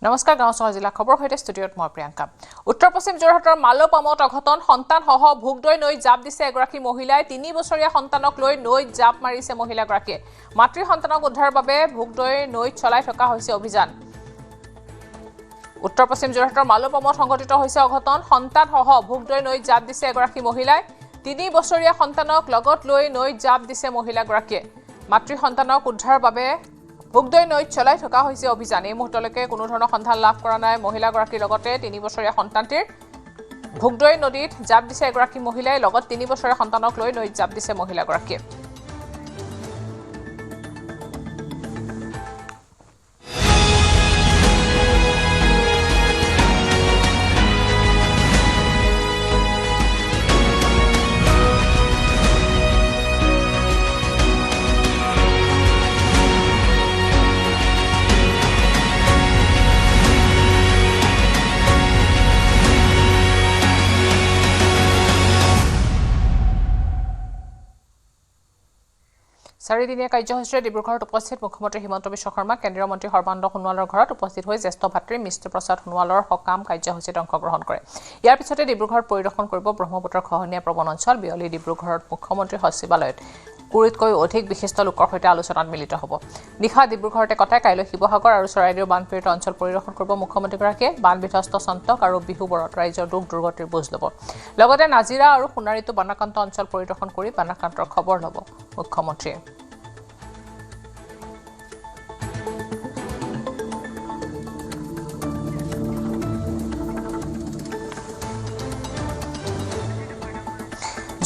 নমস্কাৰ গাঁও চহৰ জিলা খবৰ হৈতে ষ্টুডিঅ'ত মই প্ৰিয়ংকা উত্তৰ পশ্চিম যোৰহাটৰ মালপামত অঘটন সন্তানসহ ভোগদৈ নৈত জাপ দিছে এগৰাকী মহিলাই 3 বছৰীয়া সন্তানক লৈ নৈত জাপ মাৰিছে মহিলাগৰাকীয়ে মাতৃ সন্তানক উদ্ধাৰৰ বাবে ভোগদৈ নৈত চলাই থকা হৈছে অভিযান উত্তৰ পশ্চিম যোৰহাটৰ মালপামত সংঘটিত হৈছে অঘটন সন্তানসহ ভোগদৈ নৈত জাপ দিছে এগৰাকী মহিলাই 3 বছৰীয়া সন্তানক লগত লৈ নৈত জাপ দিছে মহিলাগৰাকীয়ে মাতৃ সন্তানক উদ্ধাৰৰ বাবে ভোগদৈ নৈত চলাই থকা হৈছে অভিযান এই মুহূৰ্তলৈকে কোনো ধৰণৰ সন্ধান লাভ কৰা নাই মহিলাগৰাকীৰ লগতে 3 বছৰীয়া সন্তানটিৰ ভোগদৈ নদীত জাপ দিছে এগৰাকী মহিলাই লগত 3 বছৰীয়া সন্তানক লৈ নৈত জাপ দিছে মহিলাগৰাকীয়ে চাৰিদিনীয়া কাৰ্যসূচীৰে ডিব্ৰুগড়ত উপস্থিত মুখ্যমন্ত্ৰী হিমন্ত বিশ্ব শৰ্মা কেন্দ্ৰীয় মন্ত্ৰী সৰ্বানন্দ সোণোৱালৰ ঘৰত উপস্থিত হৈ জ্যেষ্ঠ ভাতৃ মিষ্টু প্ৰসাদ সোণোৱালৰ সকাম কাৰ্যসূচীত অংশগ্ৰহণ কৰে ইয়াৰ পিছতে ডিব্ৰুগড়ত পৰিদৰ্শন কৰিব ব্ৰহ্মপুত্ৰৰ খহনীয়া প্ৰবণ অঞ্চল বিয়লি ডিব্ৰুগড়ত মুখ্যমন্ত্ৰী সচিবালয়ত কুৰিতকৈ অধিক বিশিষ্ট লোকৰ সৈতে আলোচনাত মিলিত হ'ব নিশা ডিব্ৰুগড়তে কটাই কাইলৈ শিৱসাগৰ আৰু চৰাইদেউ বানপীড়িত অঞ্চল পৰিদৰ্শন কৰিব মুখ্যমন্ত্ৰীগৰাকীয়ে বান বিধ্বস্ত সন্তক আৰু বিহুবৰত ৰাজ্যৰ দুখ দুৰ্গতিৰ বুজ ল'ব লগতে নাজিৰা আৰু সোণাৰীতো বানাক্ৰান্ত অঞ্চল পৰিদৰ্শন কৰি বানাক্ৰান্তৰ খবৰ ল'ব মুখ্যমন্ত্ৰীয়ে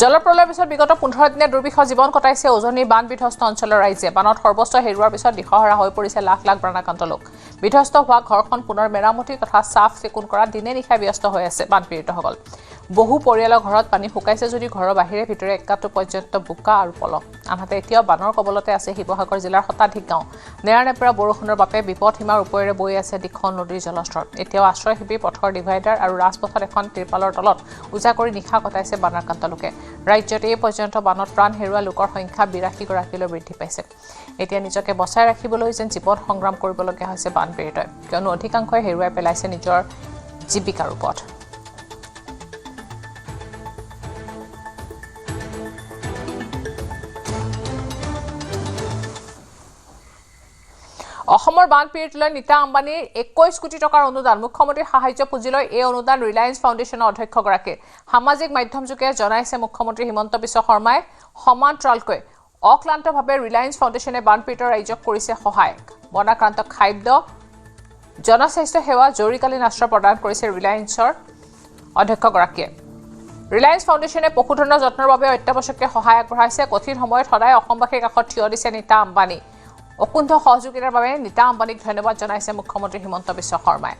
জলপ্ৰলয়ৰ পিছত বিগত 15 দিনে দুৰ্বিষহ জীৱন কটাইছে উজনিৰ বান বিধ্বস্ত অঞ্চলৰ ৰাইজে বানত সৰ্বস্ব হেৰুৱাৰ পিছত দিশহৰা হৈ পৰিছে লাখ লাখ বানাক্ৰান্ত লোক বিধ্বস্ত হোৱা ঘৰখন পুনৰ মেৰামতি তথা সাফ চিকুণ কৰা দিনে নিশাই ব্যস্ত হৈ আছে বানপীড়িতসকল বহু পৰিয়ালৰ ঘৰত পানী শুকাইছে যদি ঘৰৰ বাহিৰে ভিতৰে একাটো পৰ্যন্ত বোকা আৰু পলস আনহাতে এতিয়াও বানৰ কবলতে আছে শিৱসাগৰ জিলাৰ শতাধিক গাঁও নেৰানেপেৰা বৰষুণৰ বাবে বিপদ সীমাৰ ওপৰেৰে বৈ আছে দিখন নদীৰ জলস্তৰ এতিয়াও আশ্ৰয় শিবিৰ পথৰ ডিভাইডাৰ আৰু ৰাজপথত এখন তিৰপালৰ তলত উজা কৰি নিশা কটাইছে বানাক্ৰান্ত লোকে ৰাজ্যত এই পৰ্যন্ত বানত প্ৰাণ হেৰুৱা লোকৰ সংখ্যা 82 গৰাকীলৈ বৃদ্ধি পাইছে এতিয়া নিজকে বচাই ৰাখিবলৈ যেন জীৱন সংগ্ৰাম কৰিবলগীয়া হৈছে বানপীড়িতই কিয়নো অধিকাংশই হেৰুৱাই পেলাইছে নিজৰ জীৱিকাৰ পথ অসমৰ বানপীড়িতলৈ নীতা আম্বানীৰ 21 কোটি টকাৰ অনুদান মুখ্যমন্ত্ৰীৰ সাহায্য পুঁজিলৈ এই অনুদান ৰিলায়েন্স ফাউণ্ডেশ্যনৰ অধ্যক্ষগৰাকীয়ে সামাজিক মাধ্যমযোগে জনাইছে মুখ্যমন্ত্ৰী হিমন্ত বিশ্ব শৰ্মাই সমান্তৰালকৈ অক্লান্তভাৱে ৰিলায়েন্স ফাউণ্ডেশ্যনে বানপীড়িত ৰাজ্যক কৰিছে সহায় বনাক্ৰান্ত খাদ্য জনস্বাস্থ্য সেৱা জৰুৰীকালীন আশ্ৰয় প্ৰদান কৰিছে ৰিলায়েন্সৰ অধ্যক্ষগৰাকীয়ে ৰিলায়েন্স ফাউণ্ডেশ্যনে পশুধনৰ যত্নৰ বাবে অত্যাৱশ্যকীয় সহায় আগবঢ়াইছে কঠিন সময়ত সদায় অসমবাসীৰ কাষত থিয় দিছে নীতা আম্বানী অকুণ্ঠ সহযোগিতাৰ বাবে নীতা আম্বানীক ধন্যবাদ জনাইছে মুখ্যমন্ত্ৰী হিমন্ত বিশ্ব শৰ্মাই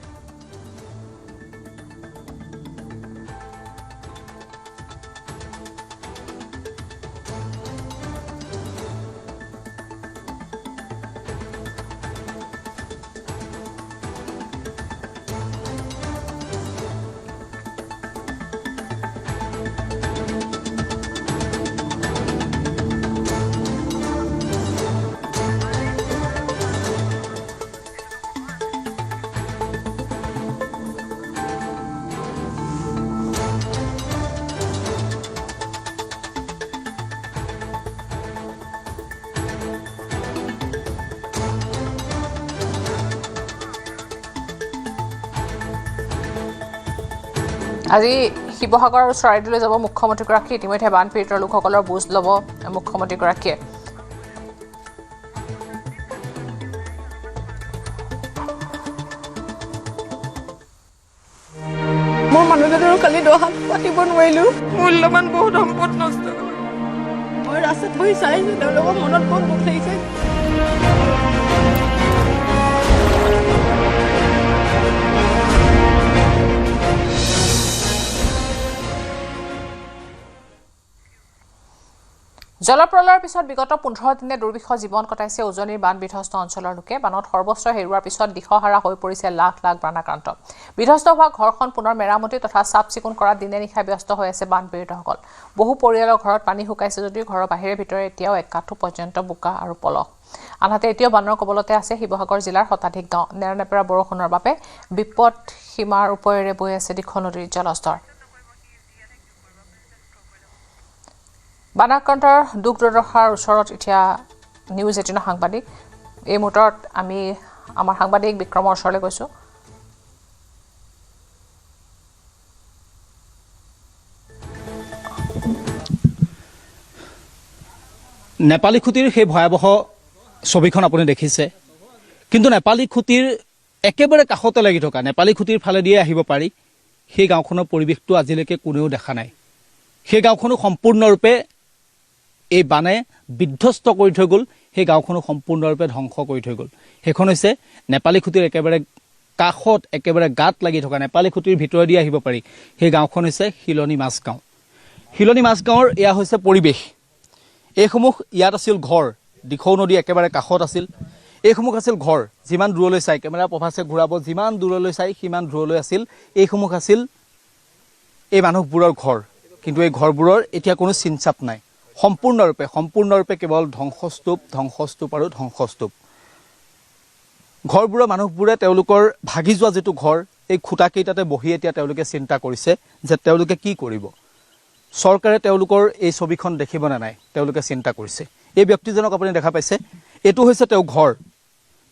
আজি শিৱসাগৰ আৰু চৰাইদেউলৈ যাব মুখ্যমন্ত্ৰীগৰাকী ইতিমধ্যে বানপীড়িত লোকসকলৰ বুজ ল'ব মুখ্যমন্ত্ৰীগৰাকীয়ে মোৰ মানুহজনৰ কালি দহাত পাতিব নোৱাৰিলোঁ মূল্যৱান বহুত সম্পদ নষ্ট মই ৰাস্তাত বহি চাইছোঁ তেওঁলোকৰ মনত বহুত দুখ লাগিছে জলপ্ৰলয়ৰ পিছত বিগত 15 দিনে দুৰ্বিষহ জীৱন কটাইছে উজনিৰ বান বিধ্বস্ত অঞ্চলৰ লোকে বানত সৰ্বস্ব হেৰুৱাৰ পিছত দিশহাৰা হৈ পৰিছে লাখ লাখ বানাক্ৰান্ত বিধ্বস্ত হোৱা ঘৰখন পুনৰ মেৰামতি তথা সাফ চিকুণ কৰা দিনে নিশাই ব্যস্ত হৈ আছে বানপীড়িতসকল বহু পৰিয়ালৰ ঘৰত পানী শুকাইছে যদিও ঘৰৰ বাহিৰে ভিতৰে এতিয়াও একাঠু পৰ্যন্ত বোকা আৰু পলস আনহাতে এতিয়াও বানৰ কবলতে আছে শিৱসাগৰ জিলাৰ শতাধিক গাঁও নেৰানেপেৰা বৰষুণৰ বাবে বিপদ সীমাৰ ওপৰেৰে বৈ আছে দিখৌ নদীৰ জলস্তৰ বানাক্ৰান্তৰ দুখ দুৰ্দশাৰ ওচৰত এতিয়া নিউজ 18 সাংবাদিক এই মুহূৰ্তত আমি আমাৰ সাংবাদিক বিক্ৰমৰ ওচৰলৈ গৈছোঁ নেপালী খুঁটিৰ সেই ভয়াৱহ ছবিখন আপুনি দেখিছে কিন্তু নেপালী খুঁটিৰ একেবাৰে কাষতে লাগি থকা নেপালী খুঁটিৰ ফালে দিয়ে আহিব পাৰি সেই গাঁওখনৰ পৰিৱেশটো আজিলৈকে কোনেও দেখা নাই সেই গাঁওখনো সম্পূৰ্ণৰূপে এই বানে বিধ্বস্ত কৰি থৈ গ'ল সেই গাঁওখনো সম্পূৰ্ণৰূপে ধ্বংস কৰি থৈ গ'ল সেইখন হৈছে নেপালী খুঁটিৰ একেবাৰে কাষত একেবাৰে গাত লাগি থকা নেপালী খুঁটিৰ ভিতৰেদি আহিব পাৰি সেই গাঁওখন হৈছে শিলনী মাছগাঁও শিলনী মাছগাঁৱৰ এয়া হৈছে পৰিৱেশ এইসমূহ ইয়াত আছিল ঘৰ দিখৌ নদী একেবাৰে কাষত আছিল এইসমূহ আছিল ঘৰ যিমান দূৰলৈ চাই কেমেৰা প্ৰভাসে ঘূৰাব যিমান দূৰলৈ চাই সিমান দূৰলৈ আছিল এইসমূহ আছিল এই মানুহবোৰৰ ঘৰ কিন্তু এই ঘৰবোৰৰ এতিয়া কোনো চিনচাপ নাই সম্পূৰ্ণৰূপে কেৱল ধ্বংসস্তূপ আৰু ধ্বংসস্তূপ ঘৰবোৰৰ মানুহবোৰে তেওঁলোকৰ ভাগি যোৱা যিটো ঘৰ এই খুঁটাকেইটাতে বহি এতিয়া তেওঁলোকে চিন্তা কৰিছে যে তেওঁলোকে কি কৰিব চৰকাৰে তেওঁলোকৰ এই ছবিখন দেখিব না নাই তেওঁলোকে চিন্তা কৰিছে এই ব্যক্তিজনক আপুনি দেখা পাইছে এটো হৈছে তেওঁ ঘৰ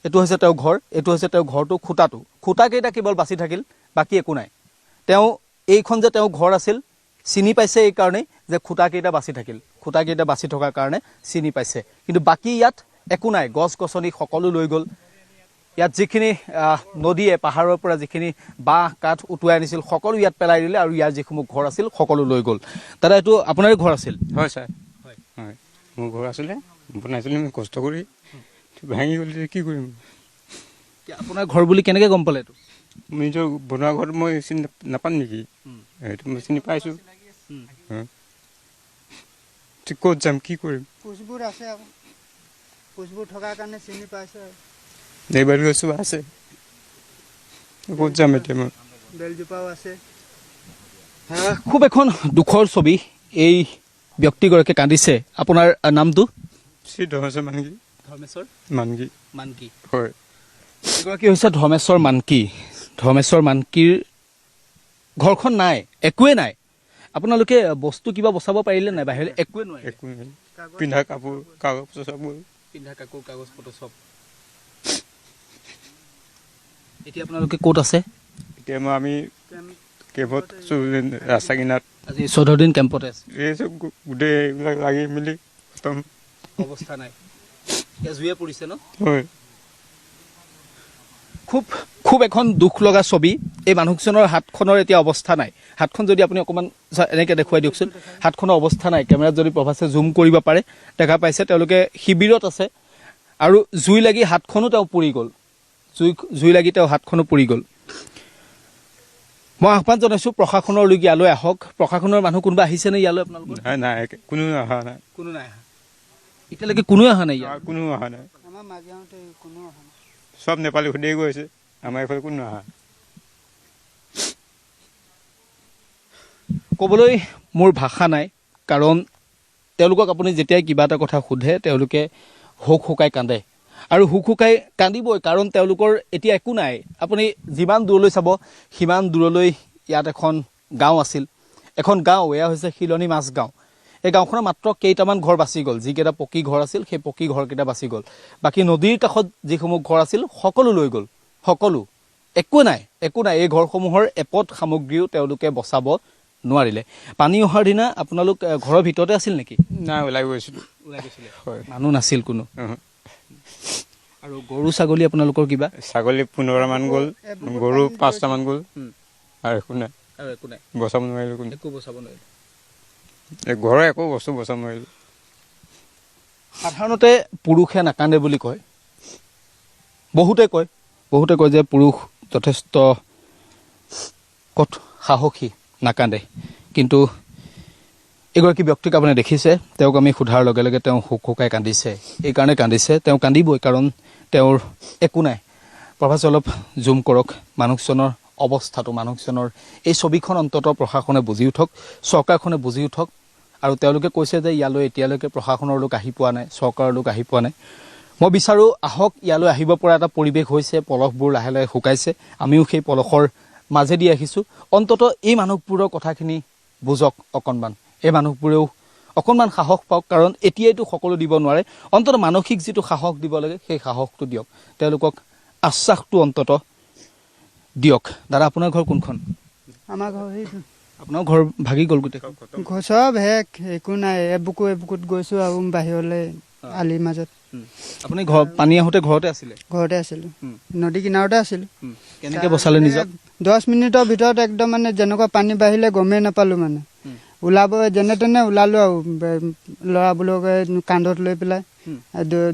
এটো হৈছে তেওঁ ঘৰটো খুঁটাকেইটা কেৱল বাছি থাকিল বাকি একো নাই তেওঁ এইখন যে তেওঁ ঘৰ আছিল চিনি পাইছে এই কাৰণে যে খুঁটাকেইটা বাছি থাকিল খুঁটাকেইটা বাছি থকাৰ কাৰণে চিনি পাইছে কিন্তু বাকি ইয়াত একো নাই গছ গছনি সকলো লৈ গ'ল ইয়াত যিখিনি নদীয়ে পাহাৰৰ পৰা যিখিনি বাঁহ কাঠ উটুৱাই আনিছিল সকলো ইয়াত পেলাই দিলে আৰু ইয়াৰ যিসমূহ ঘৰ আছিল সকলো লৈ গ'ল দাদা এইটো আপোনাৰে ঘৰ আছিল হয় ছাৰ হয় মোৰ ঘৰ আছিলে বনাইছিলোঁ মই কষ্ট কৰি ভাঙি গ'ল কি কৰিম আপোনাৰ ঘৰ বুলি কেনেকৈ গম পালে এইটো নিজৰ বনোৱা ঘৰত মই চিনি নাপাম নেকি সেইটো মই চিনি পাইছোঁ ক'ত যাম কি কৰিম কোচবোৰ আছে আকৌ কোচবোৰ থকাৰ কাৰণে চিনি পাইছে এইবাৰ গছো আছে ক'ত যাম এতিয়া মই বেলজোপাও আছে খুব এখন দুখৰ ছবি এই ব্যক্তিগৰাকী কান্দিছে আপোনাৰ নামটো শ্ৰী ধৰ্মেশ্বৰ মানকী মানকী হয় এগৰাকী হৈছে ধৰ্মেশ্বৰ মানকীৰ ঘৰখন নাই একোৱে নাই আপোনালোকে বস্তু কিবা বচাব পাৰিলে নাই বাহিৰলৈ একোৱে নোৱাৰে একো নাই পিন্ধা কাপোৰ কাগজ পত্ৰ চব এতিয়া আপোনালোকে ক'ত আছে এতিয়া আমি কেম্পত ৰাস্তা কিনাত আজি 14 দিন কেম্পতে আছে এই চব গোটেই এইবিলাক লাগি মেলি খতম অৱস্থা নাই এতিয়া জুয়ে পৰিছে ন হয় খুব এখন দুখ লগা ছবি এই মানুহজনৰ হাতখনৰ এতিয়া অৱস্থা নাই হাতখন যদি আপুনি অকণমান এনেকৈ দেখুৱাই দিয়কচোন হাতখনৰ অৱস্থা নাই কেমেৰাত যদি প্ৰভাসে জুম কৰিব পাৰে দেখা পাইছে তেওঁলোকে শিবিৰত আছে আৰু জুই লাগি হাতখনো তেওঁ পুৰি গ'ল জুই লাগি তেওঁ হাতখনো পুৰি গ'ল মই আহ্বান জনাইছোঁ প্ৰশাসনৰ লোক ইয়ালৈ আহক প্ৰশাসনৰ মানুহ কোনোবা আহিছেনে ইয়ালৈ আপোনালোকৰ নাই কোনো অহা নাই এতিয়ালৈকে কোনোৱে অহা নাই কোনো অহা নাই আমাৰ মাজিয়াওঁতে কোনো অহা নাই সব নেপালী সুধিয়ে গৈছে আমাৰ এইফালে কোনো অহা ক'বলৈ মোৰ ভাষা নাই কাৰণ তেওঁলোকক আপুনি যেতিয়াই কিবা এটা কথা সোধে তেওঁলোকে হুক হুকাই কান্দে আৰু হুক হুকাই কান্দিবই কাৰণ তেওঁলোকৰ এতিয়া একো নাই আপুনি যিমান দূৰলৈ চাব সিমান দূৰলৈ ইয়াত এখন গাঁও আছিল এখন গাঁও এয়া হৈছে শিলনী মাছগাঁও এই গাঁওখনৰ মাত্ৰ কেইটামান ঘৰ বাচি গ'ল যিকেইটা পকী ঘৰ আছিল সেই পকী ঘৰকেইটা বাচি গ'ল বাকী নদীৰ কাষত যিসমূহ ঘৰ আছিল সকলো লৈ গ'ল সকলো একো নাই এই ঘৰসমূহৰ এপদ সামগ্ৰীও তেওঁলোকে বচাব নোৱাৰিলে পানী অহাৰ দিনা আপোনালোক ঘৰৰ ভিতৰতে আছিল নেকি নাই ওলাই গৈছিলোঁ হয় মানুহ নাছিল কোনো আৰু গৰু ছাগলী আপোনালোকৰ কিবা ছাগলী 15মান গ'ল গৰু 5টামান গ'ল আৰু একো নাই বচাব নোৱাৰিলোঁ কোনো একো বচাব নোৱাৰিলে ঘৰৰ একো বস্তু বচাব নোৱাৰিলোঁ সাধাৰণতে পুৰুষে নাকান্দে বুলি কয় বহুতে কয় যে পুৰুষ যথেষ্ট সাহসী নাকান্দে কিন্তু এগৰাকী ব্যক্তিক আপুনি দেখিছে তেওঁক আমি সোধাৰ লগে লগে তেওঁ হুক হুকাই কান্দিছে এইকাৰণে কান্দিছে তেওঁ কান্দিবই কাৰণ তেওঁৰ একো নাই প্ৰভাস অলপ জুম কৰক মানুহজনৰ অৱস্থাটো মানুহজনৰ এই ছবিখন অন্ততঃ প্ৰশাসনে বুজি উঠক চৰকাৰখনে বুজি উঠক আৰু তেওঁলোকে কৈছে যে ইয়ালৈ এতিয়ালৈকে প্ৰশাসনৰ লোক আহি পোৱা নাই চৰকাৰৰ লোক আহি পোৱা নাই মই বিচাৰোঁ আহক ইয়ালৈ আহিব পৰা এটা পৰিৱেশ হৈছে পলসবোৰ লাহে লাহে শুকাইছে আমিও সেই পলসৰ মাজেদি আহিছোঁ অন্তত এই মানুহবোৰৰ কথাখিনি বুজক অকণমান এই মানুহবোৰেও অকণমান সাহস পাওক কাৰণ এতিয়াইতো সকলো দিব নোৱাৰে অন্তত মানসিক যিটো সাহস দিব লাগে সেই সাহসটো দিয়ক তেওঁলোকক আশ্বাসটো অন্তত দিয়ক দাদা আপোনাৰ ঘৰ কোনখন আমাৰ ঘৰ সেইটো আপোনাৰ ঘৰ ভাগি গ'ল গোটেই ঘৰ চব হেক একো নাই এবুকুত গৈছোঁ আৰু বাহিৰলৈ আলিৰ মাজত আপুনি ঘৰ পানী আহোঁতে ঘৰতে আছিলে ঘৰতে আছিলোঁ নদী কিনাৰতে আছিলোঁ কেনেকৈ বচালে নিজক 10 মিনিটৰ ভিতৰত একদম মানে যেনেকুৱা পানী বাঢ়িলে গমেই নাপালোঁ মানে ওলাব যেনে তেনে ওলালোঁ আৰু ল'ৰাবোৰক কান্ধত লৈ পেলাই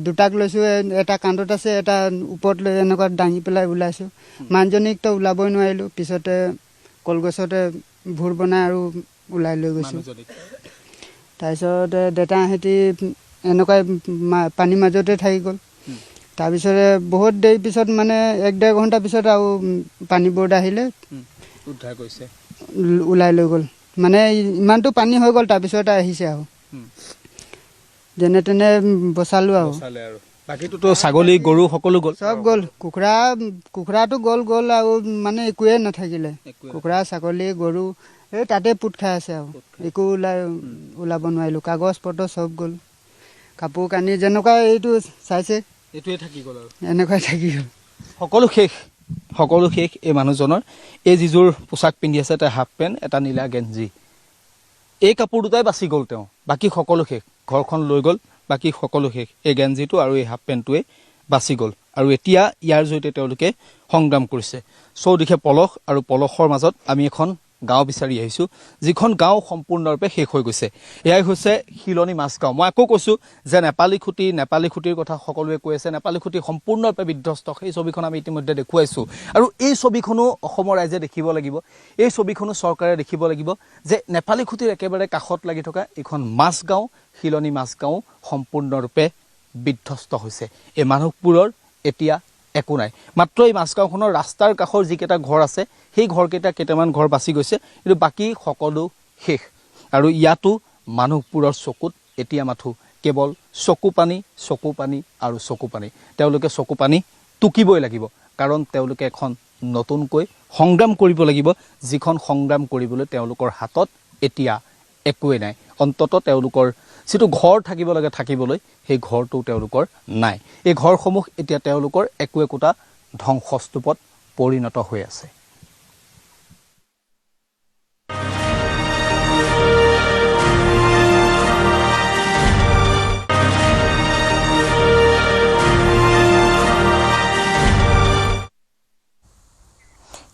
দুটাক লৈছোঁ এটা কান্ধত আছে এটা ওপৰত লৈ এনেকুৱা দাঙি পেলাই ওলাইছোঁ মানুহজনীকতো ওলাবই নোৱাৰিলোঁ পিছতে কলগছতে ভূৰ বনাই আৰু ওলাই লৈ গৈছোঁ তাৰপিছত দেউতাহঁতি এনেকুৱাই পানীৰ মাজতে থাকি গ'ল তাৰপিছতে বহুত দেৰি পিছত মানে 1-1.5 ঘণ্টা পিছত আৰু পানীবোৰ আহিলে উদ্ধাৰ কৰিছে ওলাই লৈ গ'ল মানে ইমানটো পানী হৈ গ'ল তাৰপিছত আহিছে আৰু যেনে তেনে বচালোঁ আৰু বাকীটোতো ছাগলী গৰু সকলো গ'ল চব গ'ল কুকুৰাটো গ'ল আৰু মানে একোৱে নাথাকিলে কুকুৰা ছাগলী গৰু এই তাতে পোত খাই আছে আৰু একো ওলাব নোৱাৰিলোঁ কাগজ পত্ৰ চব গ'ল কাপোৰ কানি যেনেকুৱা এইটো চাইছে এইটোৱে থাকি গ'ল আৰু এনেকুৱাই থাকি গ'ল সকলো শেষ এই মানুহজনৰ এই যিযোৰ পোচাক পিন্ধি আছে এটা হাফ পেণ্ট এটা নীলা গেঞ্জি এই কাপোৰ দুটাই বাচি গ'ল তেওঁ বাকী সকলো শেষ ঘৰখন লৈ গ'ল বাকী সকলো শেষ এই গেঞ্জিটো আৰু এই হাফ পেণ্টটোৱে বাচি গ'ল আৰু এতিয়া ইয়াৰ জৰিয়তে তেওঁলোকে সংগ্ৰাম কৰিছে চৌদিশে পলস আৰু পলসৰ মাজত আমি এখন গাঁও বিচাৰি আহিছোঁ যিখন গাঁও সম্পূৰ্ণৰূপে শেষ হৈ গৈছে এয়াই হৈছে শিলনী মাছগাঁও মই আকৌ কৈছোঁ যে নেপালী খুঁটিৰ কথা সকলোৱে কৈ আছে নেপালী খুঁটি সম্পূৰ্ণৰূপে বিধ্বস্ত সেই ছবিখন আমি ইতিমধ্যে দেখুৱাইছোঁ আৰু এই ছবিখনো অসমৰ ৰাইজে দেখিব লাগিব এই ছবিখনো চৰকাৰে দেখিব লাগিব যে নেপালী খুঁটিৰ একেবাৰে কাষত লাগি থকা এইখন মাছগাঁও শিলনী মাছগাঁও সম্পূৰ্ণৰূপে বিধ্বস্ত হৈছে এই মানুহবোৰৰ এতিয়া একো নাই মাত্ৰ এই মাছগাঁওখনৰ ৰাস্তাৰ কাষৰ যিকেইটা ঘৰ আছে সেই ঘৰকেইটা কেইটামান ঘৰ বাচি গৈছে কিন্তু বাকী সকলো শেষ আৰু ইয়াতো মানুহবোৰৰ চকুত এতিয়া মাথো কেৱল চকু পানী আৰু চকু পানী তেওঁলোকে চকু পানী টুকিবই লাগিব কাৰণ তেওঁলোকে এখন নতুনকৈ সংগ্ৰাম কৰিব লাগিব যিখন সংগ্ৰাম কৰিবলৈ তেওঁলোকৰ হাতত এতিয়া একোৱেই নাই অন্তত তেওঁলোকৰ যিটো ঘৰ থাকিব লাগে থাকিবলৈ সেই ঘৰটো তেওঁলোকৰ নাই এই ঘৰসমূহ এতিয়া তেওঁলোকৰ একোটা ধ্বংসস্তূপত পৰিণত হৈ আছে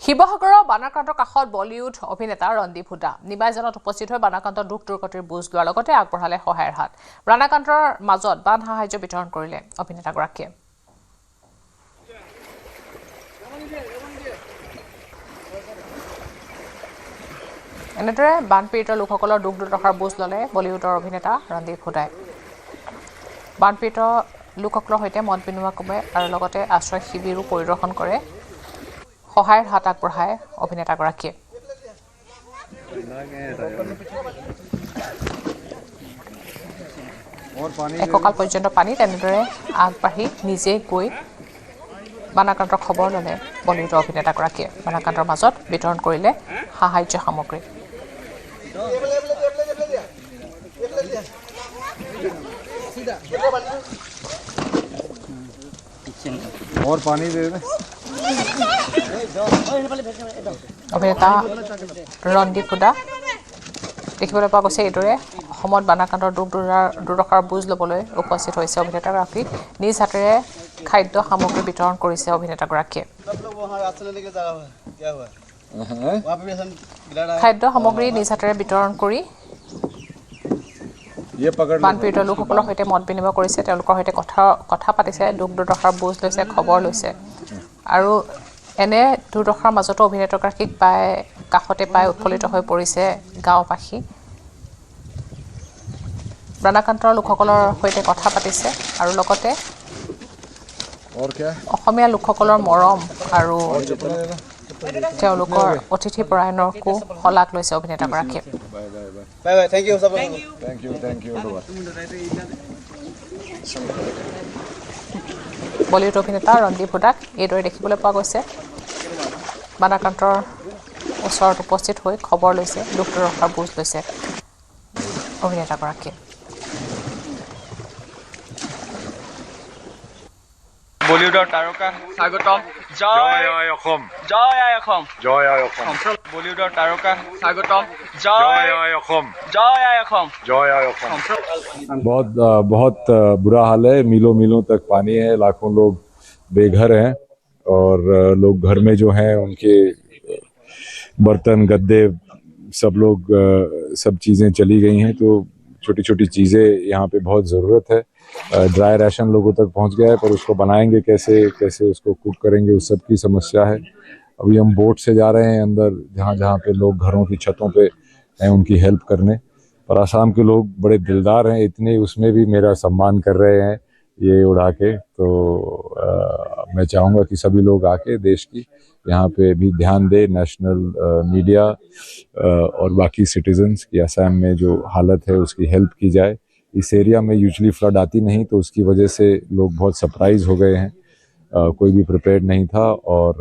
শিৱসাগৰৰ বানাক্ৰান্তৰ কাষত বলিউড অভিনেতা ৰন্দীপ হুদা নিবাজনত উপস্থিত হৈ বানাক্ৰান্তৰ দুখ দুৰ্গতিৰ বুজ লোৱাৰ লগতে আগবঢ়ালে সহায়ৰ হাত বানাক্ৰান্তৰ মাজত বান সাহায্য বিতৰণ কৰিলে অভিনেতাগৰাকীয়ে এনেদৰে বানপীড়িত লোকসকলৰ দুখ দুৰ্দশাৰ বুজ ল'লে বলিউডৰ অভিনেতা ৰন্দীপ হুদাই বানপীড়িত লোকসকলৰ সৈতে মত বিনিময় কৰে আৰু লগতে আশ্ৰয় শিবিৰো পৰিদৰ্শন কৰে সহায়ৰ হাত আগবঢ়ায় অভিনেতাগৰাকীয়ে এককাল পৰ্যন্ত পানী তেনেদৰে আগবাঢ়ি নিজে গৈ বানাক্ৰান্তৰ খবৰ ল'লে বলিউডৰ অভিনেতাগৰাকীয়ে বানাক্ৰান্তৰ মাজত বিতৰণ কৰিলে সাহায্য সামগ্ৰী और पानी दे दे অভিনেতা ৰন্দীপ হুদা দেখিবলৈ পোৱা গৈছে এইদৰে অসমত বানাক্ৰান্তৰ দুখ দুৰ্দশাৰ বুজ ল'বলৈ উপস্থিত হৈছে অভিনেতাগৰাকী নিজ হাতেৰে খাদ্য সামগ্ৰী বিতৰণ কৰিছে অভিনেতাগৰাকীয়ে খাদ্য সামগ্ৰী নিজ হাতেৰে বিতৰণ কৰি বানপীড়িত লোকসকলৰ সৈতে মত বিনিময় কৰিছে তেওঁলোকৰ সৈতে কথা পাতিছে দুখ দুৰ্দশাৰ বুজ লৈছে খবৰ লৈছে আৰু এনে দুৰ্দশাৰ মাজতো অভিনেতাগৰাকীক কাষতে পাই উৎফুল্লিত হৈ পৰিছে গাঁওবাসী বানাক্ৰান্তৰ লোকসকলৰ সৈতে কথা পাতিছে আৰু লগতে অসমীয়া লোকসকলৰ মৰম আৰু তেওঁলোকৰ অতিথি পৰায়ণকো শলাগ লৈছে অভিনেতাগৰাকীয়ে বলিউড অভিনেতা ৰণদীপ হুডাক এইদৰে দেখিবলৈ পোৱা গৈছে বানাক্ৰান্তৰ ওচৰত উপস্থিত হৈ খবৰ লৈছে দুখ ৰখাৰ বুজ লৈছে অভিনেতাগৰাকীয়ে বলিউডৰ তাৰকা স্বাগতম জয় আই অসম জয় আই অসম জয় আই অসম বলিউডৰ তাৰকা স্বাগতম জয় আই অসম জয় আই অসম জয় আই অসম बहुत बुरा हाल है मीलों मीलों तक पानी है लाखों लोग बेघर हैं और लोग घर में जो हैं उनके बर्तन गद्दे सब लोग सब चीज़ें चली गई हैं तो छोटी छोटी चीज़ें यहाँ पे बहुत ज़रूरत है ड्राई राशन लोगों तक पहुँच गया है पर उसको बनाएंगे कैसे कैसे उसको कुक करेंगे उस सब की समस्या है अभी हम बोट से जा रहे हैं अंदर जहाँ जहाँ पे लोग घरों की छतों पे हैं उनकी हेल्प करने पर आसाम के लोग बड़े दिलदार हैं इतने उसमें भी मेरा सम्मान कर रहे हैं ये उड़ा के तो मैं चाहूँगा कि सभी लोग आके देश की यहाँ पे भी ध्यान दे नेशनल मीडिया और बाकी सिटीजन्स की असम में जो हालत है उसकी हेल्प की जाए इस एरिया में यूजुअली फ्लड आती नहीं तो उसकी वजह से लोग बहुत सरप्राइज हो गए हैं कोई भी प्रिपेयर्ड नहीं था और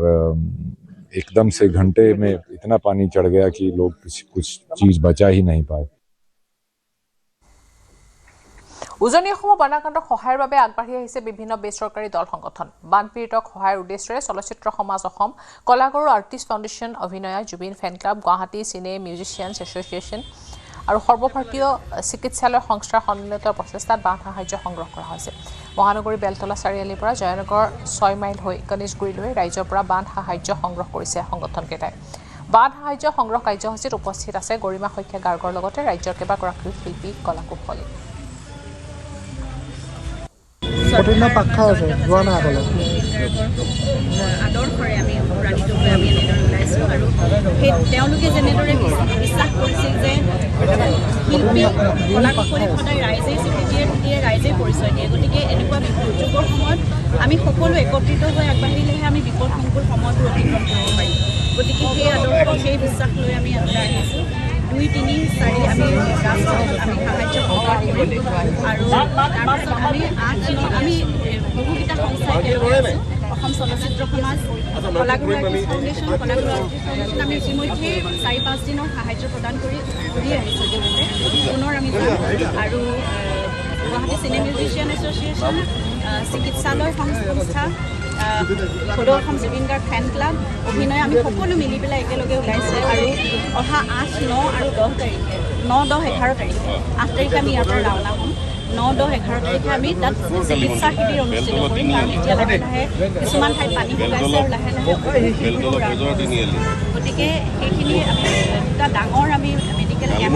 एकदम से घंटे में इतना पानी चढ़ गया कि लोग कुछ चीज़ बचा ही नहीं पाए উজনি অসমৰ বানাক্ৰান্তক সহায়ৰ বাবে আগবাঢ়ি আহিছে বিভিন্ন বেচৰকাৰী দল সংগঠন বানপীড়িতক সহায়ৰ উদ্দেশ্যৰে চলচ্চিত্ৰ সমাজ অসম কলাগুৰু আৰ্টিষ্ট ফাউণ্ডেশ্যন অভিনয় জুবিন ফেন ক্লাব গুৱাহাটী চিনে মিউজিচিয়ানছ এছ'চিয়েশ্যন আৰু সৰ্বভাৰতীয় চিকিৎসালয় সংস্থাৰ সন্মিলিত প্ৰচেষ্টাত বান সাহায্য সংগ্ৰহ কৰা হৈছে মহানগৰী বেলতলা চাৰিআলিৰ পৰা জয়নগৰ 6 মাইল হৈ গণেশগুৰিলৈ ৰাইজৰ পৰা বান সাহায্য সংগ্ৰহ কৰিছে সংগঠনকেইটাই বান সাহায্য সংগ্ৰহ কাৰ্যসূচীত উপস্থিত আছে গৰিমা শইকীয়া গাৰ্গৰ লগতে ৰাজ্যৰ কেইবাগৰাকীও শিল্পী কলাকুশলী আদৰ্শৰে আমি অনুপ্ৰাণিত হৈ আমি এনেদৰে ওলাইছোঁ আৰু সেই তেওঁলোকে যেনেদৰে বিশ্বাস কৰিছিল যে শিল্পী কলাকুশলী সদায় ৰাইজেই স্বীকৃতিয়ে দিয়ে ৰাইজেই পৰিচয় দিয়ে গতিকে এনেকুৱা দুৰ্যোগৰ সময়ত আমি সকলো একত্ৰিত হৈ আগবাঢ়িলেহে আমি বিপদসংকুল সময়বোৰ অতিক্ৰম কৰিব পাৰিম গতিকে সেই আদৰ্শ সেই বিশ্বাস লৈ আমি ওলাই আহিছোঁ 2, 3, 4 আমি ৰাজপথত আমি সাহায্য প্ৰদান কৰিম আৰু তাৰপিছত আমি বহুকেইটা সংস্থাই একেলগে অসম চলচ্চিত্ৰ সমাজ কলাগুৰু আৰ্টিষ্ট ফাউণ্ডেশ্যন আমি ইতিমধ্যে 4-5 দিনৰ সাহায্য প্ৰদান কৰি আহিছোঁ ইতিমধ্যে পুনৰ আমি যাম আৰু গুৱাহাটী চিনে মিউজিচিয়ান এছ'চিয়েশ্যন চিকিৎসালয় সংস্থা সদৌ অসম জুবিন গাৰ্গ ফেন ক্লাব অভিনয় আমি সকলো মিলি পেলাই একেলগে ওলাইছে আৰু অহা 8, 9 আৰু 10 তাৰিখে 9, 10, 11 তাৰিখে 8 তাৰিখে আমি ইয়াৰ পৰা ৰাওনা হ'ম 9, 10, 11 তাৰিখে আমি তাত চিকিৎসা শিবিৰ অনুষ্ঠিত কৰিম কাৰণ এতিয়া লাহে লাহে কিছুমান ঠাইত পানী শুকাইছে আৰু লাহে লাহে গতিকে সেইখিনি আমি এটা ডাঙৰ আমি মেডিকেল কেম্প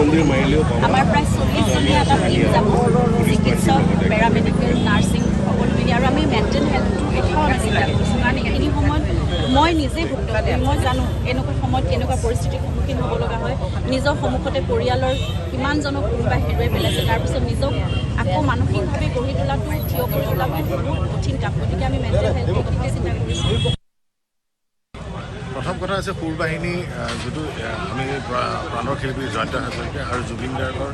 আমাৰ প্ৰায় 40জনীয়া এটা টিম যাব চিকিৎসক পেৰামেডিকেল নাৰ্ছিং সকলো মিলি আৰু আমি মেণ্টেল হেল্থটো এতিয়াও আমি চিন্তা কৰিছোঁ কাৰণ এইখিনি সময়ত মই নিজে ভুক্তভোগী মই জানো এনেকুৱা সময়ত কেনেকুৱা পৰিস্থিতিৰ সন্মুখীন হ'ব লগা হয় নিজৰ সন্মুখতে পৰিয়ালৰ কিমানজনক কোনোবাই হেৰুৱাই পেলাইছে তাৰপিছত নিজক আকৌ মানসিকভাৱে গঢ়ি তোলাটো থিয় কৰি তোলাটো কঠিন কাম গতিকে আমি মেণ্টেল হেল্থৰ কথা চিন্তা কৰিছোঁ প্ৰথম কথা হৈছে সুৰ বাহিনী যিটো আমি প্ৰাণৰ শিল্পী জয়ন্ত হাজৰিকা আৰু জুবিন গাৰ্গৰ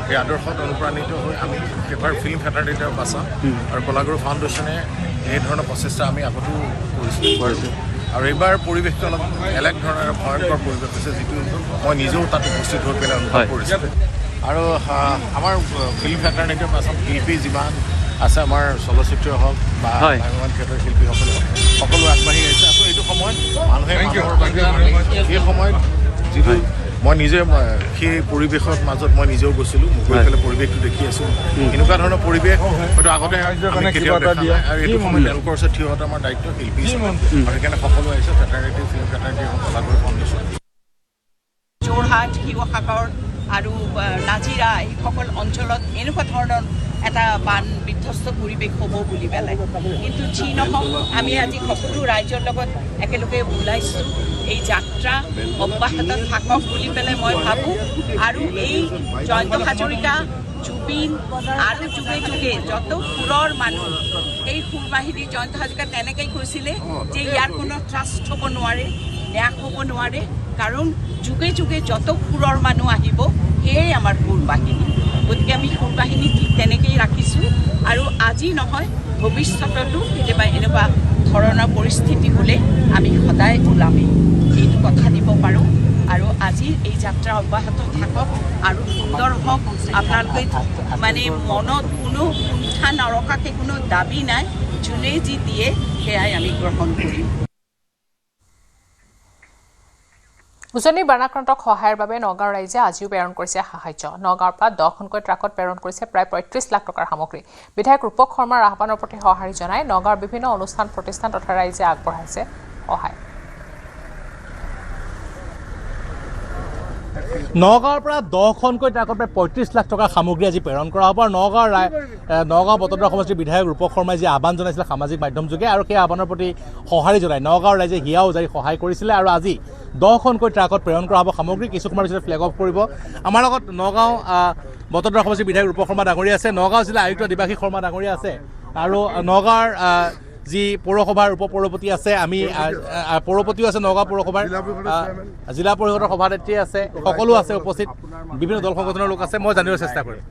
সেই আদৰ্শত অনুপ্ৰাণিত হৈ আমি পেপাৰ ফিল্ম ফেটাৰ্নিটিৰ পাছা আৰু কলাগুৰু ফাউণ্ডেশ্যনে এই ধৰণৰ প্ৰচেষ্টা আমি আগতেও কৰিছোঁ আৰু এইবাৰ পৰিৱেশটো অলপ বেলেগ ধৰণৰ ভয়ংকৰ পৰিৱেশ হৈছে যিটো মই নিজেও তাত উপস্থিত হৈ পেলাই অনুভৱ কৰিছোঁ আৰু আমাৰ ফিল্ম ফেটাৰ্নিটিৰ পাছত শিল্পী যিমান আছে আমাৰ চলচ্চিত্ৰ হওক বা ভাগৱান থিয়েটাৰ শিল্পীসকলে সকলো আগবাঢ়ি আহিছে আকৌ এইটো সময়ত মানুহে এই সময়ত যিটো মই নিজে সেই পৰিৱেশৰ মাজত মই নিজেও গৈছিলোঁ গৈ পেলাই পৰিৱেশটো দেখি আছোঁ এনেকুৱা ধৰণৰ পৰিৱেশ হয়তো আগতে কেতিয়াও দেখা নাই আৰু এইটো সময়ত তেওঁলোকৰ ওচৰত থিয় হোৱাটো আমাৰ দায়িত্ব শিল্পী আৰু সেইকাৰণে সকলো আহিছে ফেটাৰ্নিটি ফিল্ম ফেটাৰ্নিটি কলাগুৰু ফাউণ্ডেশ্যন যোৰহাট শিৱসাগৰ আৰু নাজিৰা এইসকল অঞ্চলত এনেকুৱা ধৰণৰ এটা বান বিধ্বস্ত পৰিৱেশ হ'ব বুলি পেলাই কিন্তু যি নহওক আমি আজি সকলো ৰাইজৰ লগত একেলগে ওলাইছোঁ এই যাত্ৰা অব্যাহত থাকক বুলি পেলাই মই ভাবোঁ আৰু এই জয়ন্ত হাজৰিকা জুবিন আৰু যুগে যুগে যত সুৰৰ মানুহ এই সুৰ বাহিনী জয়ন্ত হাজৰিকা তেনেকৈ কৈছিলে যে ইয়াৰ কোনো ট্ৰাষ্ট হ'ব নোৱাৰে ন্যাস হ'ব নোৱাৰে কাৰণ যুগে যুগে যত সুৰৰ মানুহ আহিব সেয়াই আমাৰ সুৰ বাহিনী গতিকে আমি সুৰ বাহিনী ঠিক তেনেকৈয়ে ৰাখিছোঁ আৰু আজি নহয় ভৱিষ্যততো কেতিয়াবা এনেকুৱা ধৰণৰ পৰিস্থিতি হ'লে আমি সদায় ওলামেই এইটো কথা দিব পাৰোঁ আৰু আজি এই যাত্ৰা অব্যাহত থাকক আৰু সুন্দৰ হওক আপোনালোকে মানে মনত কোনো কুণ্ঠা নৰখাকৈ কোনো দাবী নাই যোনে যি দিয়ে সেয়াই আমি গ্ৰহণ কৰিম উজনি বানাক্ৰান্তক সহায়ৰ বাবে নগাঁও ৰাইজে আজিও প্ৰেৰণ কৰিছে সাহায্য নগাঁৱৰ পৰা 10খনকৈ ট্ৰাকত প্ৰেৰণ কৰিছে প্ৰায় ৩৫ লাখ টকাৰ সামগ্ৰী বিধায়ক ৰূপক শৰ্মাৰ আহ্বানৰ প্ৰতি সঁহাৰি জনাই নগাঁৱৰ বিভিন্ন অনুষ্ঠান প্ৰতিষ্ঠান তথা ৰাইজে আগবঢ়াইছে সহায় নগাঁৱৰ পৰা 10খনকৈ ট্ৰাকত প্ৰায় ৩৫ লাখ টকাৰ সামগ্ৰী আজি প্ৰেৰণ কৰা হ'ব আৰু নগাঁও বটদ্ৰৱা সমষ্টিৰ বিধায়ক ৰূপক শৰ্মাই যি আহ্বান জনাইছিলে সামাজিক মাধ্যমযোগে আৰু সেই আহ্বানৰ প্ৰতি সঁহাৰি জনাই নগাঁৱৰ ৰাইজে হিয়া উজাৰি সহায় কৰিছিলে আৰু আজি 10খনকৈ ট্ৰাকত প্ৰেৰণ কৰা হ'ব সামগ্ৰী কিছু সময়ৰ পিছতে ফ্লেগ অফ কৰিব আমাৰ লগত নগাঁও বটদ্ৰৱা সমষ্টিৰ বিধায়ক ৰূপক শৰ্মা ডাঙৰীয়া আছে নগাঁও জিলা আয়ুক্ত দিবাশীষ শৰ্মা ডাঙৰীয়া আছে আৰু নগাঁৱৰ যি পৌৰসভাৰ উপ পৌৰপতি আছে আমি পৌৰপতিও আছে নগাঁও পৌৰসভাৰ জিলা পৰিষদৰ সভানেত্ৰী আছে সকলো আছে উপস্থিত বিভিন্ন দল সংগঠনৰ লোক আছে মই জানিবলৈ চেষ্টা কৰিম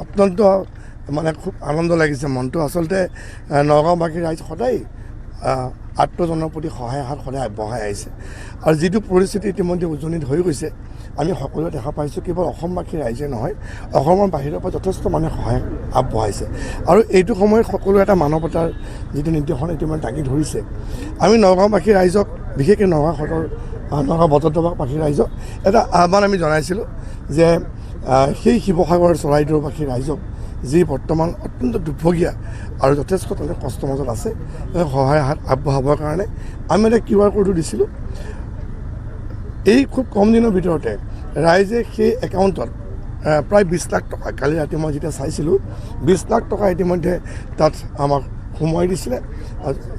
অত্যন্ত মানে খুব আনন্দ লাগিছে মনটো আচলতে নগাঁওবাসী ৰাইজ সদায় আত্মজনৰ প্ৰতি সহায় হাত সদায় আগবঢ়াই আহিছে আৰু যিটো পৰিস্থিতি ইতিমধ্যে উজনিত হৈ গৈছে আমি সকলোৱে দেখা পাইছোঁ কেৱল অসমবাসী ৰাইজে নহয় অসমৰ বাহিৰৰ পৰা যথেষ্ট মানুহে সহায় আগবঢ়াইছে আৰু এইটো সময়ত সকলো এটা মানৱতাৰ যিটো নিৰ্দেশনা ইতিমধ্যে দাঙি ধৰিছে আমি নগাঁওবাসী ৰাইজক বিশেষকৈ নগাঁও সদৰ নগাঁও বটদ্ৰৱাবাসী ৰাইজক এটা আহ্বান আমি জনাইছিলোঁ যে সেই শিৱসাগৰ চৰাইদেউবাসী ৰাইজক যি বৰ্তমান অত্যন্ত দুৰ্ভগীয়া আৰু যথেষ্ট তেওঁলোকে কষ্টৰ মাজত আছে সহায় হাত আগবঢ়াবৰ কাৰণে আমি এটা QR কোডো দিছিলোঁ এই খুব কম দিনৰ ভিতৰতে ৰাইজে সেই একাউণ্টত প্ৰায় 20 লাখ টকা কালি ৰাতি মই যেতিয়া চাইছিলোঁ 20 লাখ টকা ইতিমধ্যে তাত আমাক সোমোৱাই দিছিলে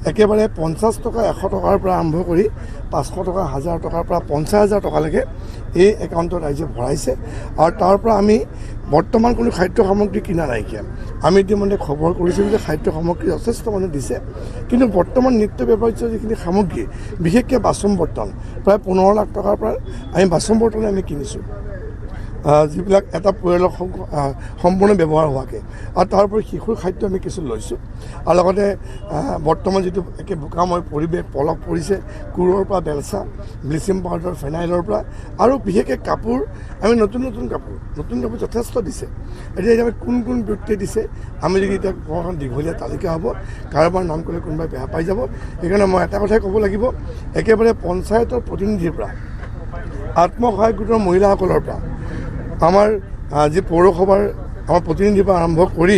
একেবাৰে 50 টকা 100 টকাৰ পৰা আৰম্ভ কৰি 500 টকা 1000 টকাৰ পৰা 50,000 টকালৈকে এই একাউণ্টত ৰাইজে ভৰাইছে আৰু তাৰ পৰা আমি বৰ্তমান কোনো খাদ্য সামগ্ৰী কিনা নাইকিয়া আমি ইতিমধ্যে খবৰ কৰিছিলোঁ যে খাদ্য সামগ্ৰী যথেষ্ট মানুহে দিছে কিন্তু বৰ্তমান নিত্য ব্যৱহাৰ্য যিখিনি সামগ্ৰী বিশেষকৈ বাচন বৰ্তন প্ৰায় 15 লাখ টকাৰ পৰা আমি বাচন বৰ্তনে আমি কিনিছোঁ যিবিলাক এটা পৰিয়ালৰ সম্পূৰ্ণ ব্যৱহাৰ হোৱাকৈ আৰু তাৰ উপৰি শিশুৰ খাদ্য আমি কিছু লৈছোঁ আৰু লগতে বৰ্তমান যিটো একে বোকাময় পৰিৱেশ পলস পৰিছে কোৰৰ পৰা বেলচা ব্লিচিং পাউডাৰ ফেনাইলৰ পৰা আৰু বিশেষকৈ কাপোৰ আমি নতুন কাপোৰ যথেষ্ট দিছে এতিয়া কোন ব্যক্তিয়ে দিছে আমি যদি এতিয়া ঘৰখন দীঘলীয়া তালিকা হ'ব কাৰোবাৰ নাম ক'লে কোনোবাই বেয়া পাই যাব সেইকাৰণে মই এটা কথাই ক'ব লাগিব একেবাৰে পঞ্চায়তৰ প্ৰতিনিধিৰ পৰা আত্মসহায়ক গোটৰ মহিলাসকলৰ পৰা আমাৰ যি পৌৰসভাৰ আমাৰ প্ৰতিনিধিৰ পৰা আৰম্ভ কৰি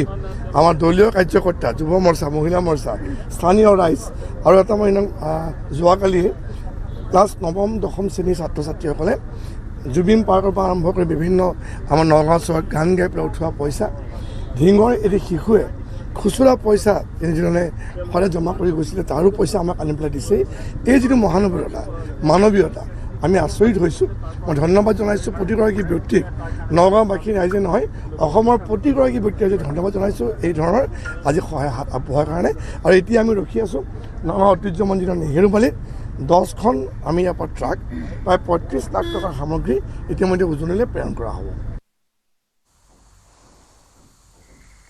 আমাৰ দলীয় কাৰ্যকৰ্তা যুৱ মৰ্চা মহিলা মৰ্চা স্থানীয় ৰাইজ আৰু এটা মই যোৱাকালি ক্লাছ 9ম 10ম শ্ৰেণীৰ ছাত্ৰ ছাত্ৰীসকলে জুবিন পাৰ্কৰ পৰা আৰম্ভ কৰি বিভিন্ন আমাৰ নগাঁও চহৰত গান গাই পেলাই উঠোৱা পইচা ঢিঙৰ এটি শিশুৱে খুচুৰা পইচা যিজনে সদায় জমা কৰি গৈছিলে তাৰো পইচা আমাক আনি পেলাই দিছে এই যিটো মানৱীয়তা আমি আচৰিত হৈছোঁ মই ধন্যবাদ জনাইছোঁ প্ৰতিগৰাকী ব্যক্তিক নগাঁওবাসী ৰাইজে নহয় অসমৰ প্ৰতিগৰাকী ব্যক্তিক আজি ধন্যবাদ জনাইছোঁ এই ধৰণৰ আজি সহায় হাত আগবঢ়োৱাৰ কাৰণে আৰু এতিয়া আমি ৰখি আছোঁ নগাঁও ঐতিহ্যমণ্ডিত নেহেৰুবালিত 10খন আমি ইয়াৰ পৰা ট্ৰাক প্ৰায় 35 লাখ টকাৰ সামগ্ৰী ইতিমধ্যে উজনিলৈ প্ৰেৰণ কৰা হ'ব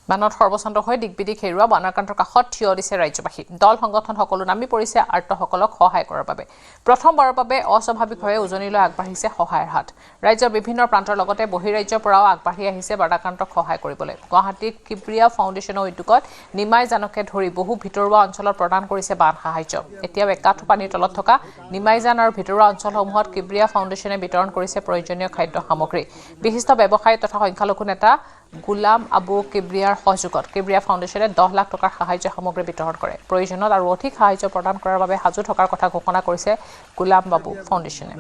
বানত সৰ্বশান্ত হৈ দিগবিদিক হেৰুৱা বানাক্ৰান্তৰ কাষত থিয় দিছে ৰাজ্যবাসী দল সংগঠন সকলো নামি পৰিছে আৰ্তসকলক সহায় কৰাৰ বাবে প্ৰথমবাৰৰ বাবে অস্বাভাৱিকভাৱে উজনিলৈ আগবাঢ়িছে সহায়ৰ হাত ৰাজ্যৰ বিভিন্ন প্ৰান্তৰ লগতে বহিৰাজ্যৰ পৰাও আগবাঢ়ি আহিছে বানাক্ৰান্তক সহায় কৰিবলৈ গুৱাহাটীত কিব্ৰিয়া ফাউণ্ডেশ্যনৰ উদ্যোগত নিমাই জানকে ধৰি বহু ভিতৰুৱা অঞ্চলত প্ৰদান কৰিছে বান সাহায্য এতিয়াও একাঠু পানীৰ তলত থকা নিমাইজান আৰু ভিতৰুৱা অঞ্চলসমূহত কিব্ৰিয়া ফাউণ্ডেশ্যনে বিতৰণ কৰিছে প্ৰয়োজনীয় খাদ্য সামগ্ৰী বিশিষ্ট ব্যৱসায়ী তথা সংখ্যালঘু নেতা গুলাম আবু কিব্ৰিয়াৰ সহযোগত কিব্ৰিয়া ফাউণ্ডেশ্যনে 10 লাখ টকাৰ সাহায্য সামগ্ৰী বিতৰণ কৰে প্ৰয়োজনত আৰু অধিক সাহায্য প্ৰদান কৰাৰ বাবে সাজু থকাৰ কথা ঘোষণা কৰিছে গুলাম বাবু ফাউণ্ডেশ্যনে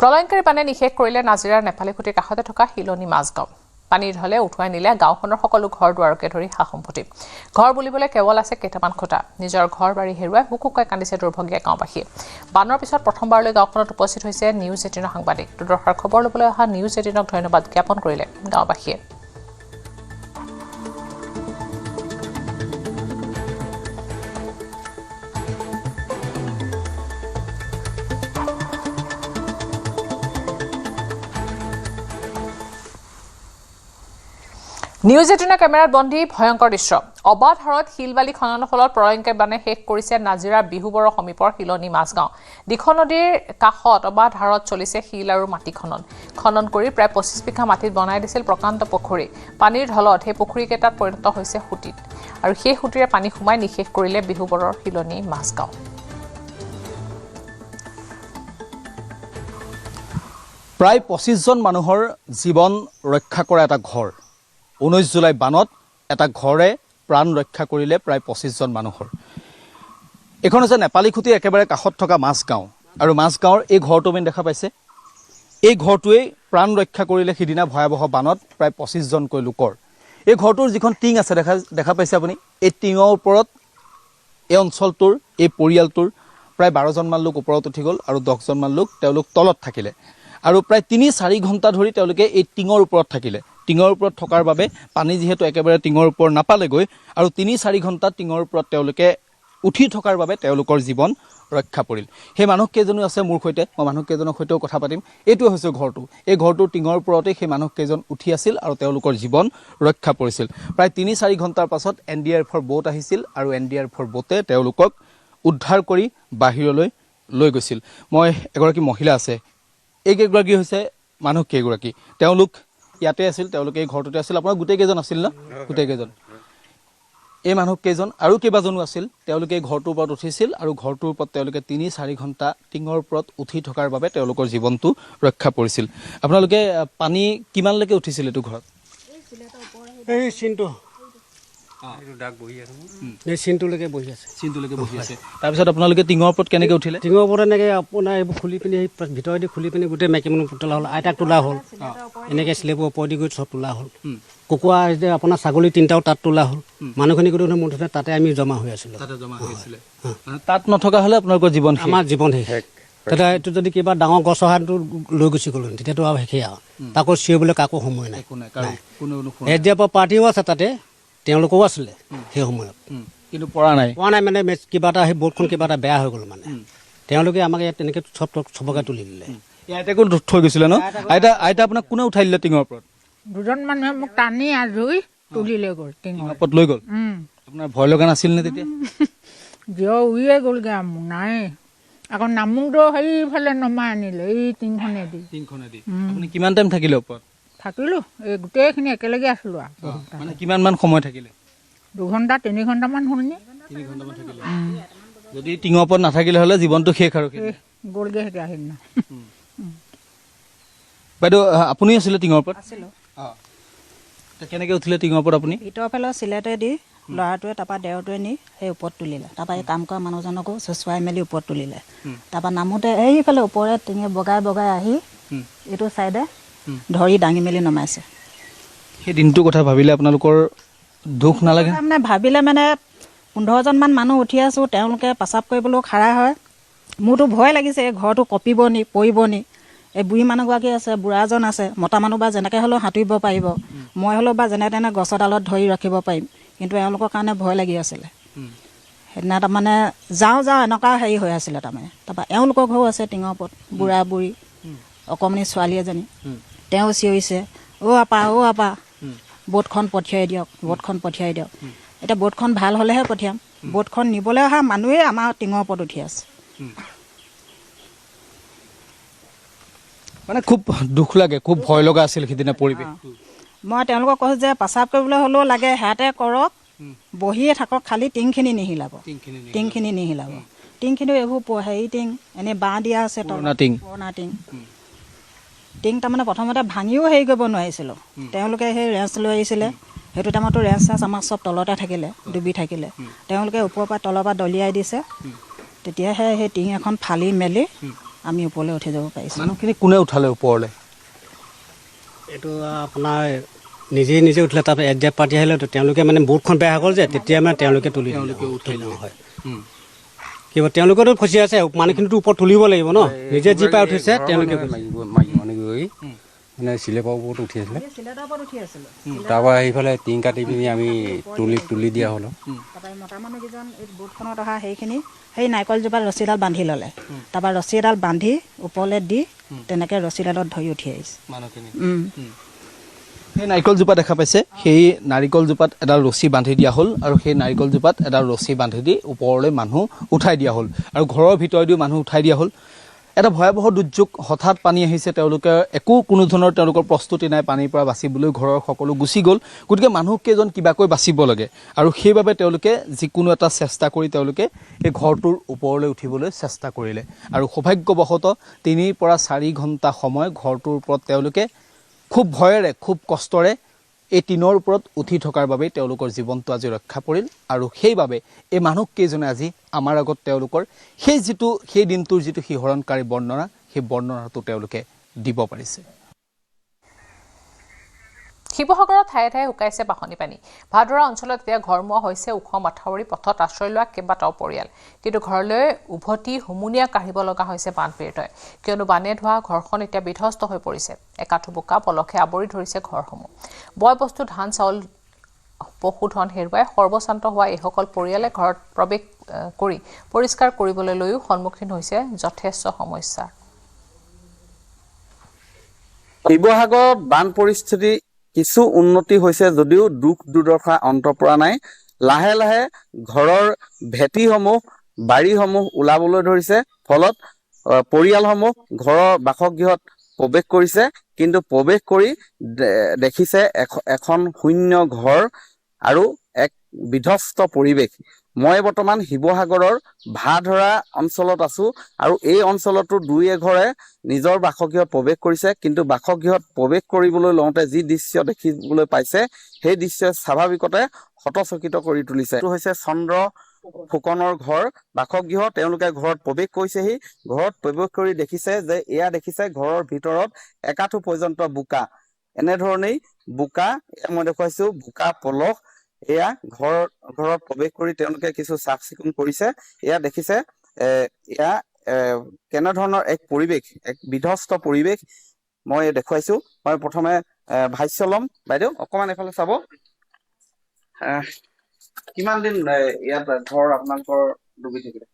প্ৰলয়ংকাৰী পানে নিষেধ কৰিলে নাজিৰাৰ নেপালী খুঁটিৰ কাষতে থকা শিলনী মাজগাঁও পানীৰ ঢলে উঠুৱাই নিলে গাঁওখনৰ সকলো ঘৰ দুৱাৰকে ধৰি সা সম্পত্তি ঘৰ বুলিবলৈ কেৱল আছে কেইটামান খুঁটা নিজৰ ঘৰ বাৰী হেৰুৱাই হুকুকাই কান্দিছে দুৰ্ভগীয়া গাঁওবাসীয়ে বানৰ পিছত প্ৰথমবাৰলৈ গাঁওখনত উপস্থিত হৈছে নিউজ 18 সাংবাদিক দুৰ্দশাৰ খবৰ ল'বলৈ অহা নিউজ 18ক ধন্যবাদ জ্ঞাপন কৰিলে গাঁওবাসীয়ে নিউজ 18 কেমেৰাত বন্দী ভয়ংকৰ দৃশ্য অবাধ হাৰত শিলবালি খননৰ ফলত প্ৰলয়ংকাৰী বানে শেষ কৰিছে নাজিৰাৰ বিহুবৰ সমীপৰ শিলনি মাছগাঁও দিখন নদীৰ কাষত অবাধ হাৰত চলিছে শিল আৰু মাটি খনন কৰি প্ৰায় 25 বিঘা মাটিত বনাই দিছিল প্ৰকাণ্ড পুখুৰী পানীৰ ঢলত সেই পুখুৰীকেইটাত পৰিণত হৈছে সুতিত আৰু সেই সুতিৰে পানী সোমাই নিশেষ কৰিলে বিহুবৰৰ শিলনি মাছগাঁও প্ৰায় 25 জন মানুহৰ জীৱন ৰক্ষা কৰা এটা ঘৰ 19 জুলাই বানত এটা ঘৰে প্ৰাণ ৰক্ষা কৰিলে প্ৰায় 25 জন মানুহৰ এখন হৈছে নেপালী খুঁটিৰ একেবাৰে কাষত থকা মাছগাঁও আৰু মাছগাঁৱৰ এই ঘৰটো আমি দেখা পাইছে এই ঘৰটোৱে প্ৰাণ ৰক্ষা কৰিলে সিদিনা ভয়াৱহ বানত প্ৰায় 25 জনকৈ লোকৰ এই ঘৰটোৰ যিখন টিং আছে দেখা পাইছে আপুনি এই টিঙৰ ওপৰত এই অঞ্চলটোৰ এই পৰিয়ালটোৰ প্ৰায় 12 জনমান লোক ওপৰত উঠি গ'ল আৰু 10 জনমান লোক তেওঁলোক তলত থাকিলে আৰু প্ৰায় 3-4 ঘণ্টা ধৰি তেওঁলোকে এই টিঙৰ ওপৰত থাকিলে টিঙৰ ওপৰত থকাৰ বাবে পানী যেহেতু একেবাৰে টিঙৰ ওপৰত নাপালেগৈ আৰু 3-4 ঘণ্টা টিঙৰ ওপৰত তেওঁলোকে উঠি থকাৰ বাবে তেওঁলোকৰ জীৱন ৰক্ষা পৰিল সেই মানুহকেইজনো আছে মোৰ সৈতে মই মানুহকেইজনৰ সৈতেও কথা পাতিম এইটো হৈছে ঘৰটো এই ঘৰটোৰ টিঙৰ ওপৰতে সেই মানুহকেইজন উঠি আছিল আৰু তেওঁলোকৰ জীৱন ৰক্ষা পৰিছিল প্ৰায় 3-4 ঘণ্টাৰ পাছত NDRFৰ বোট আহিছিল আৰু NDRFৰ বোটে তেওঁলোকক উদ্ধাৰ কৰি বাহিৰলৈ লৈ গৈছিল মই এগৰাকী মহিলা আছে এইকেইগৰাকী হৈছে মানুহ কেইগৰাকী তেওঁলোক ইয়াতে আছিল তেওঁলোকে এই ঘৰটোতে আছিল আপোনাৰ গোটেই কেইজন আছিল না গোটেই কেইজন এই মানুহ কেইজন আৰু কেইবাজনো আছিল তেওঁলোকে এই ঘৰটোৰ ওপৰত উঠিছিল আৰু ঘৰটোৰ ওপৰত তেওঁলোকে 3-4 ঘণ্টা টিঙৰ ওপৰত উঠি থকাৰ বাবে তেওঁলোকৰ জীৱনটো ৰক্ষা পৰিছিল আপোনালোকে পানী কিমানলৈকে উঠিছিল এইটো ঘৰত এই চিনটো এইটো ডাক বহি আছে এই চিনটোলৈকে বহি আছে তাৰপিছত আপোনালোকে টিঙৰ ওপৰত কেনেকৈ উঠিলে টিঙৰ ওপৰত এনেকৈ আপোনাৰ এইবোৰ খুলি পিনি সেই ভিতৰেদি খুলি পিনি গোটেই মাইকী মানুহ তোলা হ'ল আইতাক তোলা হ'ল এনেকৈ চিলেবোৰ ওপৰেদি গৈ চব তোলা হ'ল কুকুৰা আপোনাৰ ছাগলী 3টাও তাত তোলা হ'ল মানুহখিনি গোটেই মুঠতে তাতে আমি জমা হৈ আছিলোঁ তাত নথকা হ'লে আপোনালোকৰ জীৱন আমাৰ জীৱন শেষ তেতিয়া এইটো যদি কিবা ডাঙৰ গছ অহাটো লৈ গুচি গ'লো তেতিয়াতো আৰু শেষেই আৰু তাকো চিঞৰিবলৈ কাকো সময় নাই এতিয়াৰ পাৰ্টিও আছে তাতে তেওঁলোকেও আছিলে সেই সময়ত কিন্তু পৰা নাই মানে কিবা এটা সেই বোটখন কিবা এটা বেয়া হৈ গ'ল মানে তেওঁলোকে আমাক ইয়াত তেনেকৈ চবকে তুলি দিলে আইতাকো থৈ গৈছিলে ন আইতা আপোনাক কোনে উঠাই দিলে টিঙৰ ওপৰত দুজন মানুহে মোক টানি আজৰি তুলি লৈ গ'ল টিঙৰ ওপৰত লৈ গ'ল আপোনাৰ ভয় লগা নাছিল নে তেতিয়া জিঅ উৰিয়ে গ'লগৈ মোৰ নাই আকৌ নামোতো সেইফালে নমাই আনিলে এই টিংখনেদি আপুনি কিমান টাইম থাকিলে ওপৰত থাকিলোঁ এই গোটেইখিনি একেলগে আছিলোঁ আৰু মানে কিমানমান সময় থাকিলে 2 ঘণ্টা 3 ঘণ্টামান হ'লনি 3 ঘণ্টামান থাকিলে যদি টিঙৰ ওপৰত নাথাকিলে হ'লে জীৱনটো শেষ আৰু গ'লগৈ এতিয়া সেইদিনা বাইদেউ আপুনি আছিলে টিঙৰ ওপৰত আছিলোঁ কেনেকৈ উঠিলে টিঙৰ ওপৰত আপুনি ভিতৰৰ ফালৰ চিলেটে দি ল'ৰাটোৱে তাৰপৰা দেওৰটোৱে নি সেই ওপৰত তুলিলে তাৰপৰা এই কাম কৰা মানুহজনকো চুচুৱাই মেলি ওপৰত তুলিলে তাৰপৰা নামোতে এইফালে ওপৰে টিঙে বগাই আহি এইটো চাইডে ধৰি দাঙি মেলি নমাইছে সেই দিনটোৰ কথা ভাবিলে আপোনালোকৰ দুখ নালাগে মানে ভাবিলে মানে 15জনমান মানুহ উঠি আছোঁ তেওঁলোকে পেচাব কৰিবলৈও খাৰা হয় মোৰতো ভয় লাগিছে এই ঘৰটো কঁপিব নি পৰিব নি এই বুঢ়ী মানুহগৰাকী আছে বুঢ়া এজন আছে মতা মানুহ বা যেনেকৈ হ'লেও সাঁতুৰিব পাৰিব মই হ'লেও বা যেনে তেনে গছৰ ডালত ধৰি ৰাখিব পাৰিম কিন্তু এওঁলোকৰ কাৰণে ভয় লাগি আছিলে সেইদিনা তাৰমানে যাওঁ এনেকুৱা হেৰি হৈ আছিলে তাৰমানে তাৰপৰা এওঁলোকৰ ঘৰো আছে টিঙৰ ওপৰত বুঢ়া বুঢ়ী অকণমানি ছোৱালী এজনী তেওঁ চিঞৰিছে অ' আপা বোটখন পঠিয়াই দিয়ক এতিয়া বোটখন ভাল হ'লেহে পঠিয়াম বোটখন নিবলৈ অহা মানুহেই আমাৰ টিঙৰ ওপৰত উঠি আছে মানে খুব দুখ লাগে খুব ভয় লগা আছিল সিদিনা পৰিৱেশ মই তেওঁলোকক কৈছোঁ যে পেচাব কৰিবলৈ হ'লেও লাগে সেয়াতে কৰক বহিয়ে থাকক খালি টিংখিনি নিহিলাব টিংখিনি এইবোৰ হেৰি টিং এনেই বাঁহ দিয়া আছে পুৰণা টিং তাৰমানে প্ৰথমতে ভাঙিও হেৰি কৰিব নোৱাৰিছিলোঁ তেওঁলোকে সেই ৰেঞ্চ লৈ আহিছিলে সেইটো টাইমতো ৰেঞ্চ আমাৰ চব তলতে থাকিলে ডুবি থাকিলে তেওঁলোকে ওপৰৰ পৰা তলৰ পৰা দলিয়াই দিছে তেতিয়াহে সেই টিং এখন ফালি মেলি আমি ওপৰলৈ উঠি যাব পাৰিছোঁ মানুহখিনি কোনে উঠালে ওপৰলৈ এইটো আপোনাৰ নিজে উঠিলে তাত এডজাপ পাৰ্টি আহিলে তেওঁলোকে মানে বোটখন বেয়া হৈ গ'ল যে তেতিয়া মানে তেওঁলোকে উঠাই লোৱা হয় কিবা তেওঁলোকেতো ফচি আছে মানুহখিনিতো ওপৰত তুলিব লাগিব ন নিজে যি পাই উঠিছে তেওঁলোকে মানে চিলেপৰ ওপৰত উঠি আছিলে তাৰপৰা সেইফালে টিং কাটি পিনি আমি তুলি দিয়া হ'ল তাৰপৰা মতা মানুহকেইজন এই বোটখনত অহা সেইখিনি সেই নাৰিকলজোপাত ৰছীডাল বান্ধি ল'লে তাৰপৰা ৰছী এডাল বান্ধি ওপৰলৈ দি তেনেকৈ ৰছীডালত ধৰি উঠি আহিছে সেই নাৰিকলজোপা দেখা পাইছে সেই নাৰিকলজোপাত এডাল ৰছী বান্ধি দিয়া হ'ল আৰু সেই নাৰিকলজোপাত এডাল ৰছী বান্ধি দি ওপৰলৈ মানুহ উঠাই দিয়া হ'ল আৰু ঘৰৰ ভিতৰেদিও মানুহ উঠাই দিয়া হ'ল এটা ভয়াৱহ দুৰ্যোগ হঠাৎ পানী আহিছে তেওঁলোকে কোনো ধৰণৰ তেওঁলোকৰ প্ৰস্তুতি নাই পানীৰ পৰা বাচিবলৈ ঘৰৰ সকলো গুচি গ'ল গতিকে মানুহকেইজন কিবাকৈ বাচিব লাগে আৰু সেইবাবে তেওঁলোকে যিকোনো এটা চেষ্টা কৰি তেওঁলোকে এই ঘৰটোৰ ওপৰলৈ উঠিবলৈ চেষ্টা কৰিলে আৰু সৌভাগ্যবশতঃ 3 পৰা 4 ঘণ্টা সময় ঘৰটোৰ ওপৰত তেওঁলোকে খুব ভয়েৰে খুব কষ্টৰে এই টিনৰ ওপৰত উঠি থকাৰ বাবে তেওঁলোকৰ জীৱনটো আজি ৰক্ষা পৰিল আৰু সেইবাবে এই মানুহকেইজনে আজি আমাৰ আগত তেওঁলোকৰ সেই দিনটোৰ যিটো শিহৰণকাৰী বৰ্ণনা সেই বৰ্ণনাটো তেওঁলোকে দিব পাৰিছে শিৱসাগৰৰ ঠায়ে ঠায়ে শুকাইছে বাহনী পানী ভাদৰা অঞ্চলত এতিয়া ঘৰমুৱা হৈছে ওখ মাথাউৰি পথত আশ্ৰয় লোৱা কেইবাটাও পৰিয়াল কিন্তু ঘৰলৈ উভতি হুমুনিয়া কাঢ়িব লগা হৈছে বানপীড়িতই কিয়নো বানে ধোৱা ঘৰখন এতিয়া বিধ্বস্ত হৈ পৰিছে একাঠু বোকা পলসে আৱৰি ধৰিছে ঘৰসমূহ বয় বস্তু ধান চাউল পশুধন হেৰুৱাই সৰ্বশান্ত হোৱা এইসকল পৰিয়ালে ঘৰত প্ৰৱেশ কৰি পৰিষ্কাৰ কৰিবলৈ লৈও সন্মুখীন হৈছে যথেষ্ট সমস্যা শিৱসাগৰত বান পৰিস্থিতি কিছু উন্নতি হৈছে যদিও দুখ দুৰ্দশা অন্ত পৰা নাই লাহে লাহে ঘৰৰ ভেটিসমূহ বাৰীসমূহ ওলাবলৈ ধৰিছে ফলত পৰিয়ালসমূহ ঘৰৰ বাসগৃহত প্ৰৱেশ কৰিছে কিন্তু প্ৰৱেশ কৰি দেখিছে এখন শূন্য ঘৰ আৰু এক বিধ্বস্ত পৰিৱেশ মই বৰ্তমান শিৱসাগৰৰ ভাধৰা অঞ্চলত আছো আৰু এই অঞ্চলতো দুই এঘৰে নিজৰ বাসগৃহত প্ৰৱেশ কৰিছে কিন্তু বাসগৃহত প্ৰৱেশ কৰিবলৈ লওঁতে যি দৃশ্য দেখিবলৈ পাইছে সেই দৃশ্যই স্বাভাৱিকতে হতচকিত কৰি তুলিছে এইটো হৈছে চন্দ্ৰ ফুকনৰ ঘৰ বাসগৃহ তেওঁলোকে ঘৰত প্ৰৱেশ কৰিছেহি ঘৰত প্ৰৱেশ কৰি দেখিছে যে দেখিছে ঘৰৰ ভিতৰত একাঠু পৰ্যন্ত বোকা এনেধৰণেই বোকা মই দেখুৱাইছো বোকা পলস ঘৰত প্ৰৱেশ কৰি তেওঁলোকে কিছু চাফ চিকুণ কৰিছে দেখিছে কেনেধৰণৰ এক পৰিৱেশ এক বিধ্বস্ত পৰিৱেশ মই দেখুৱাইছো মই প্ৰথমে ভাষ্য ল'ম বাইদেউ অকমান এফালে চাব কিমান দিন ইয়াত ঘৰ আপোনালোকৰ ডুবি থাকিলে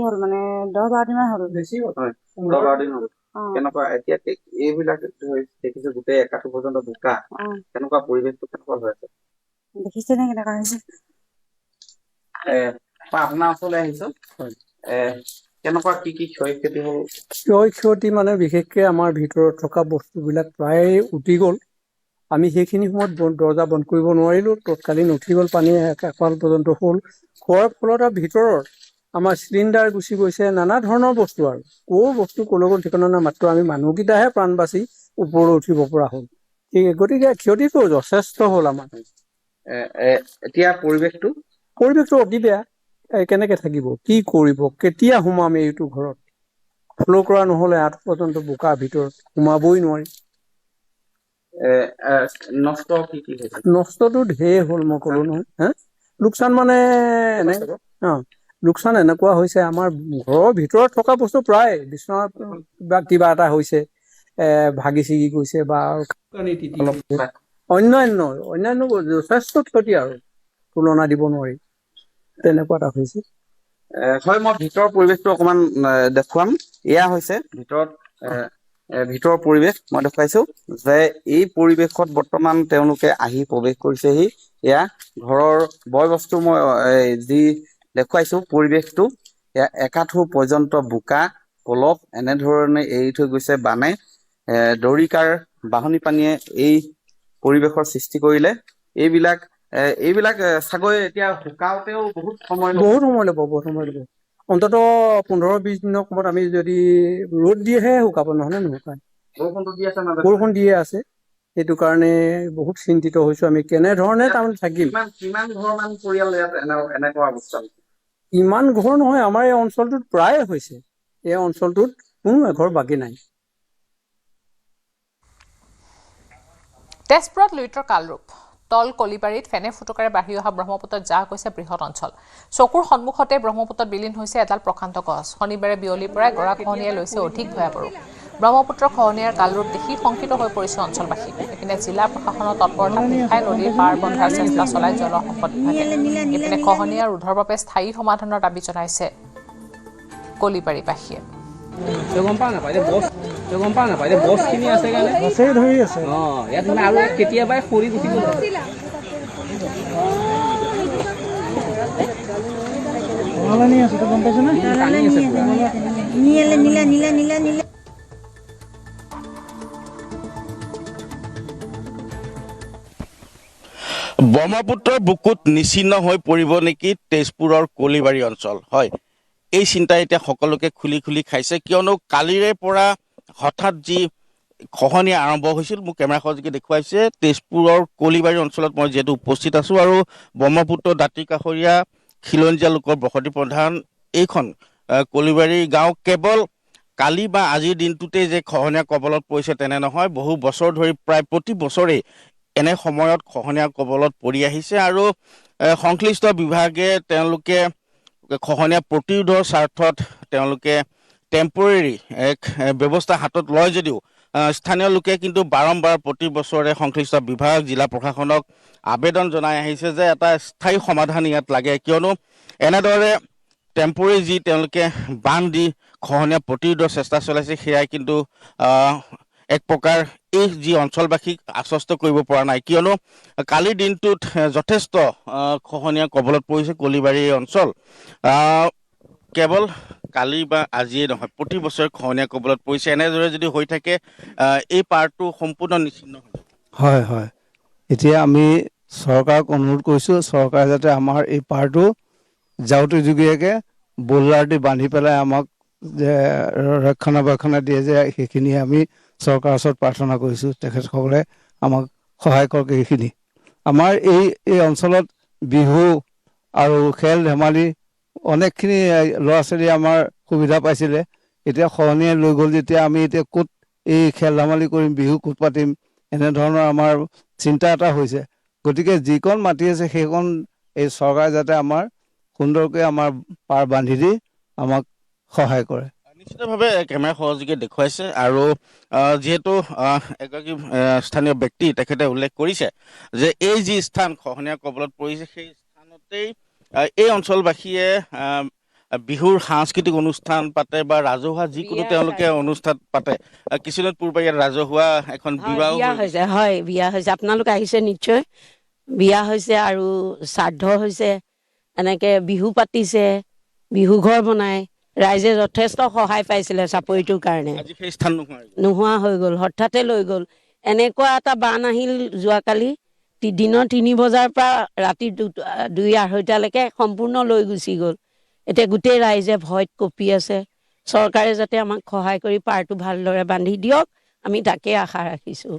হ'ল মানে 10-12 দিন হ'ল বেছি হ'ল 10-12 দিন হ'ল কেনেকুৱা এতিয়া এইবিলাক দেখিছো গোটেই একাঠু পৰ্যন্ত বোকা কেনেকুৱা পৰিৱেশটো কেনেকুৱা হৈ আছে দেখিছে নে কেনেকুৱা হৈছে আপোনাৰ ওচৰলৈ আহিছো কেনেকুৱা কি ক্ষয় ক্ষতি হ'ল ক্ষয় ক্ষতি মানে বিশেষকৈ আমাৰ ভিতৰত থকা বস্তুবিলাক প্ৰায় উটি গ'ল আমি সেইখিনি সময়ত দৰ্জা বন্ধ কৰিব নোৱাৰিলো তৎকালীন উঠি গ'ল পানী একাল পৰ্যন্ত হ'ল খোৱাৰ ফলত ভিতৰত আমাৰ চিলিণ্ডাৰ গুচি গৈছে নানা ধৰণৰ বস্তু আৰু বস্তু ক'লৈ ঠিকনা নাই মাত্ৰ আমি মানুহকেইটাহে প্ৰাণ বাচি ওপৰলৈ উঠিব পৰা হ'ল গতিকে ক্ষতিটো যথেষ্ট হ'ল আমাৰ এতিয়া পৰিৱেশটো অতি বেয়া কেনেকে থাকিব কি কৰিব কেতিয়া সোমাম এইটো ঘৰত ফ্ল' কৰা নহ'লে 8 পৰ্যন্ত বোকা ভিতৰত সোমাবই নোৱাৰি নষ্টটো ঢেৰ হ'ল মই ক'লো নহয় লোকচান মানে লোকচান এনেকুৱা হৈছে আমাৰ ঘৰৰ ভিতৰত থকা বস্তু প্ৰায় বিচনাত কিবা এটা হৈছে ভাগি ছিগি গৈছে বা অন্যান্য যথেষ্ট ক্ষতি আৰু তুলনা দিব নোৱাৰি তেনেকুৱা এটা হৈছে হয় মই ভিতৰৰ পৰিৱেশটো অকমান দেখুৱাম হৈছে ভিতৰৰ পৰিৱেশ মই দেখুৱাইছো যে এই পৰিৱেশত বৰ্তমান তেওঁলোকে আহি প্ৰৱেশ কৰিছেহি ঘৰৰ বয় বস্তু মই যি দেখুৱাইছো পৰিৱেশটো একাঠু পৰ্যন্ত বোকা পলস এনেধৰণে এৰি থৈ গৈছে বানে দৰিকাৰ বাহনী পানীয়ে এই পৰিৱেশৰ সৃষ্টি কৰিলে এইবিলাক চাগৈ এতিয়া শুকাওতেও বহুত সময় ল'ব অন্তত 15-20 দিনৰ সময়ত আমি যদি ৰ'দ দিয়েহে শুকাব নহ'লে নুশুকায় বৰষুণ দিয়ে আছে সেইটো কাৰণে বহুত চিন্তিত হৈছো আমি কেনেধৰণে তাৰমানে থাকিম কিমান ঘৰ মান পৰিয়াল ইয়াত এনেকুৱা অৱস্থা ইমান ঘৰ নহয় আমাৰ এই অঞ্চলটোত প্ৰায় হৈছে এই অঞ্চলটোত কোনো এঘৰ বাকী নাই তেজপুৰত লুইতৰ কালৰূপ তল কলিবাৰীত ফেনে ফুটুকাৰে বাঢ়ি অহা ব্ৰহ্মপুত্ৰত জাহ গৈছে বৃহৎ অঞ্চল চকুৰ সন্মুখতে ব্ৰহ্মপুত্ৰত বিলীন হৈছে এডাল প্ৰকাণ্ড গছ শনিবাৰে বিয়লিৰ পৰাই গৰাখহনীয়াই লৈছে অধিক ভয়াৱহ ৰূপ ব্ৰহ্মপুত্ৰৰ খহনীয়াৰ কালৰূপ দেখি শংকিত হৈ পৰিছে অঞ্চলবাসী ইপিনে জিলা প্ৰশাসনৰ তৎপৰতাত নিশাই নদীৰ পাৰ বন্ধাৰ চেষ্টা চলাই জল সম্পদ বিভাগে ইপিনে খহনীয়া ৰোধৰ বাবে স্থায়ী সমাধানৰ দাবী জনাইছে কলিবাৰীবাসীয়ে গম পা নাপায় বছখিনি আছে কাৰণে গছেই ধৰি আছে ইয়াত মানে আৰু কেতিয়াবাই সৰি গুচি গ'ল গম পাইছ না ব্ৰহ্মপুত্ৰৰ বুকুত নিচিন্ন হৈ পৰিব নেকি তেজপুৰৰ কলিবাৰী অঞ্চল হয় এই চিন্তা এতিয়া সকলোকে খুলি খুলি খাইছে কিয়নো কালিৰে পৰা হঠাৎ যি খহনীয়া আৰম্ভ হৈছিল মোক কেমেৰা সহযোগে দেখুৱাইছে তেজপুৰৰ কলিবাৰী অঞ্চলত মই যিহেতু উপস্থিত আছোঁ আৰু ব্ৰহ্মপুত্ৰ দাঁতি কাষৰীয়া খিলঞ্জীয়া লোকৰ বসতি প্ৰধান এইখন কলিবাৰী গাঁও কেৱল কালি বা আজিৰ দিনটোতে যে খহনীয়া কবলত পৰিছে তেনে নহয় বহু বছৰ ধৰি প্ৰায় প্ৰতি বছৰেই এনে সময়ত খহনীয়া কবলত পৰি আহিছে আৰু সংশ্লিষ্ট বিভাগে তেওঁলোকে খহনীয়া প্ৰতিৰোধৰ স্বাৰ্থত তেওঁলোকে টেম্পৰেৰী এক ব্যৱস্থা হাতত লয় যদিও স্থানীয় লোকে কিন্তু বাৰম্বাৰ প্ৰতি বছৰে সংশ্লিষ্ট বিভাগ জিলা প্ৰশাসনক আবেদন জনাই আহিছে যে এটা স্থায়ী সমাধান ইয়াত লাগে কিয়নো এনেদৰে টেম্পৰেৰী যি তেওঁলোকে বান্ধ দি খহনীয়া প্ৰতিৰোধৰ চেষ্টা চলাইছে সেয়াই কিন্তু এক প্ৰকাৰ এই যি অঞ্চলবাসীক আশ্বস্ত কৰিব পৰা নাই কিয়নো কালিৰ দিনটোত যথেষ্ট খহনীয়া কবলত পৰিছে কলিবাৰী অঞ্চল কেৱল কালি বা আজিয়ে নহয় প্ৰতি বছৰে খহনীয়া কবলত পৰিছে এনেদৰে যদি হৈ থাকে এই পাৰটো সম্পূৰ্ণ নিশ্চিন্ন হয় হয় এতিয়া আমি চৰকাৰক অনুৰোধ কৰিছোঁ চৰকাৰে যাতে আমাৰ এই পাৰটো যাওঁতে যুগীয়াকৈ বোল্ডাৰ দি বান্ধি পেলাই আমাক যে ৰক্ষণাবেক্ষণে দিয়ে যে সেইখিনি আমি চৰকাৰৰ ওচৰত প্ৰাৰ্থনা কৰিছোঁ তেখেতসকলে আমাক সহায় কৰক এইখিনি আমাৰ এই অঞ্চলত বিহু আৰু খেল ধেমালি অনেকখিনি ল'ৰা ছোৱালী আমাৰ সুবিধা পাইছিলে এতিয়া খহনীয়াই লৈ গ'ল যেতিয়া আমি এতিয়া ক'ত এই খেল ধেমালি কৰিম বিহু ক'ত পাতিম এনেধৰণৰ আমাৰ চিন্তা এটা হৈছে গতিকে যিকণ মাটি আছে সেইকণ এই চৰকাৰে যাতে আমাৰ সুন্দৰকৈ আমাৰ পাৰ বান্ধি দি আমাক সহায় কৰে নিশ্চিতভাৱে কেমেৰা সহযোগে দেখুৱাইছে আৰু যিহেতু এগৰাকী স্থানীয় ব্যক্তি তেখেতে উল্লেখ কৰিছে যে এই যি স্থান খহনীয়া কবলত পৰিছে সেই স্থানতেই এই অঞ্চলবাসীয়ে বিহুৰ সাংস্কৃতিক অনুষ্ঠান পাতে বা ৰাজহুৱা যিকোনো তেওঁলোকে অনুষ্ঠান পাতে কিছুদিন পূৰ্বে ইয়াত ৰাজহুৱা এখন বিবাহ হৈছে হয় বিয়া হৈছে আপোনালোক আহিছে নিশ্চয় বিয়া হৈছে আৰু শ্ৰাদ্ধ হৈছে এনেকে বিহু পাতিছে বিহু ঘৰ বনাই ৰাইজে যথেষ্ট সহায় পাইছিলে চাপৰিটোৰ কাৰণে নোহোৱা হৈ গ'ল হঠাতে লৈ গ'ল এনেকুৱা এটা বান আহিল যোৱাকালি দিনৰ 3 বজাৰ পৰা ৰাতি 2-2:30লৈকে সম্পূৰ্ণ লৈ গুচি গ'ল এতিয়া গোটেই ৰাইজে ভয়ত কঁপি আছে চৰকাৰে যাতে আমাক সহায় কৰি পাৰটো ভালদৰে বান্ধি দিয়ক আমি তাকে আশা ৰাখিছোঁ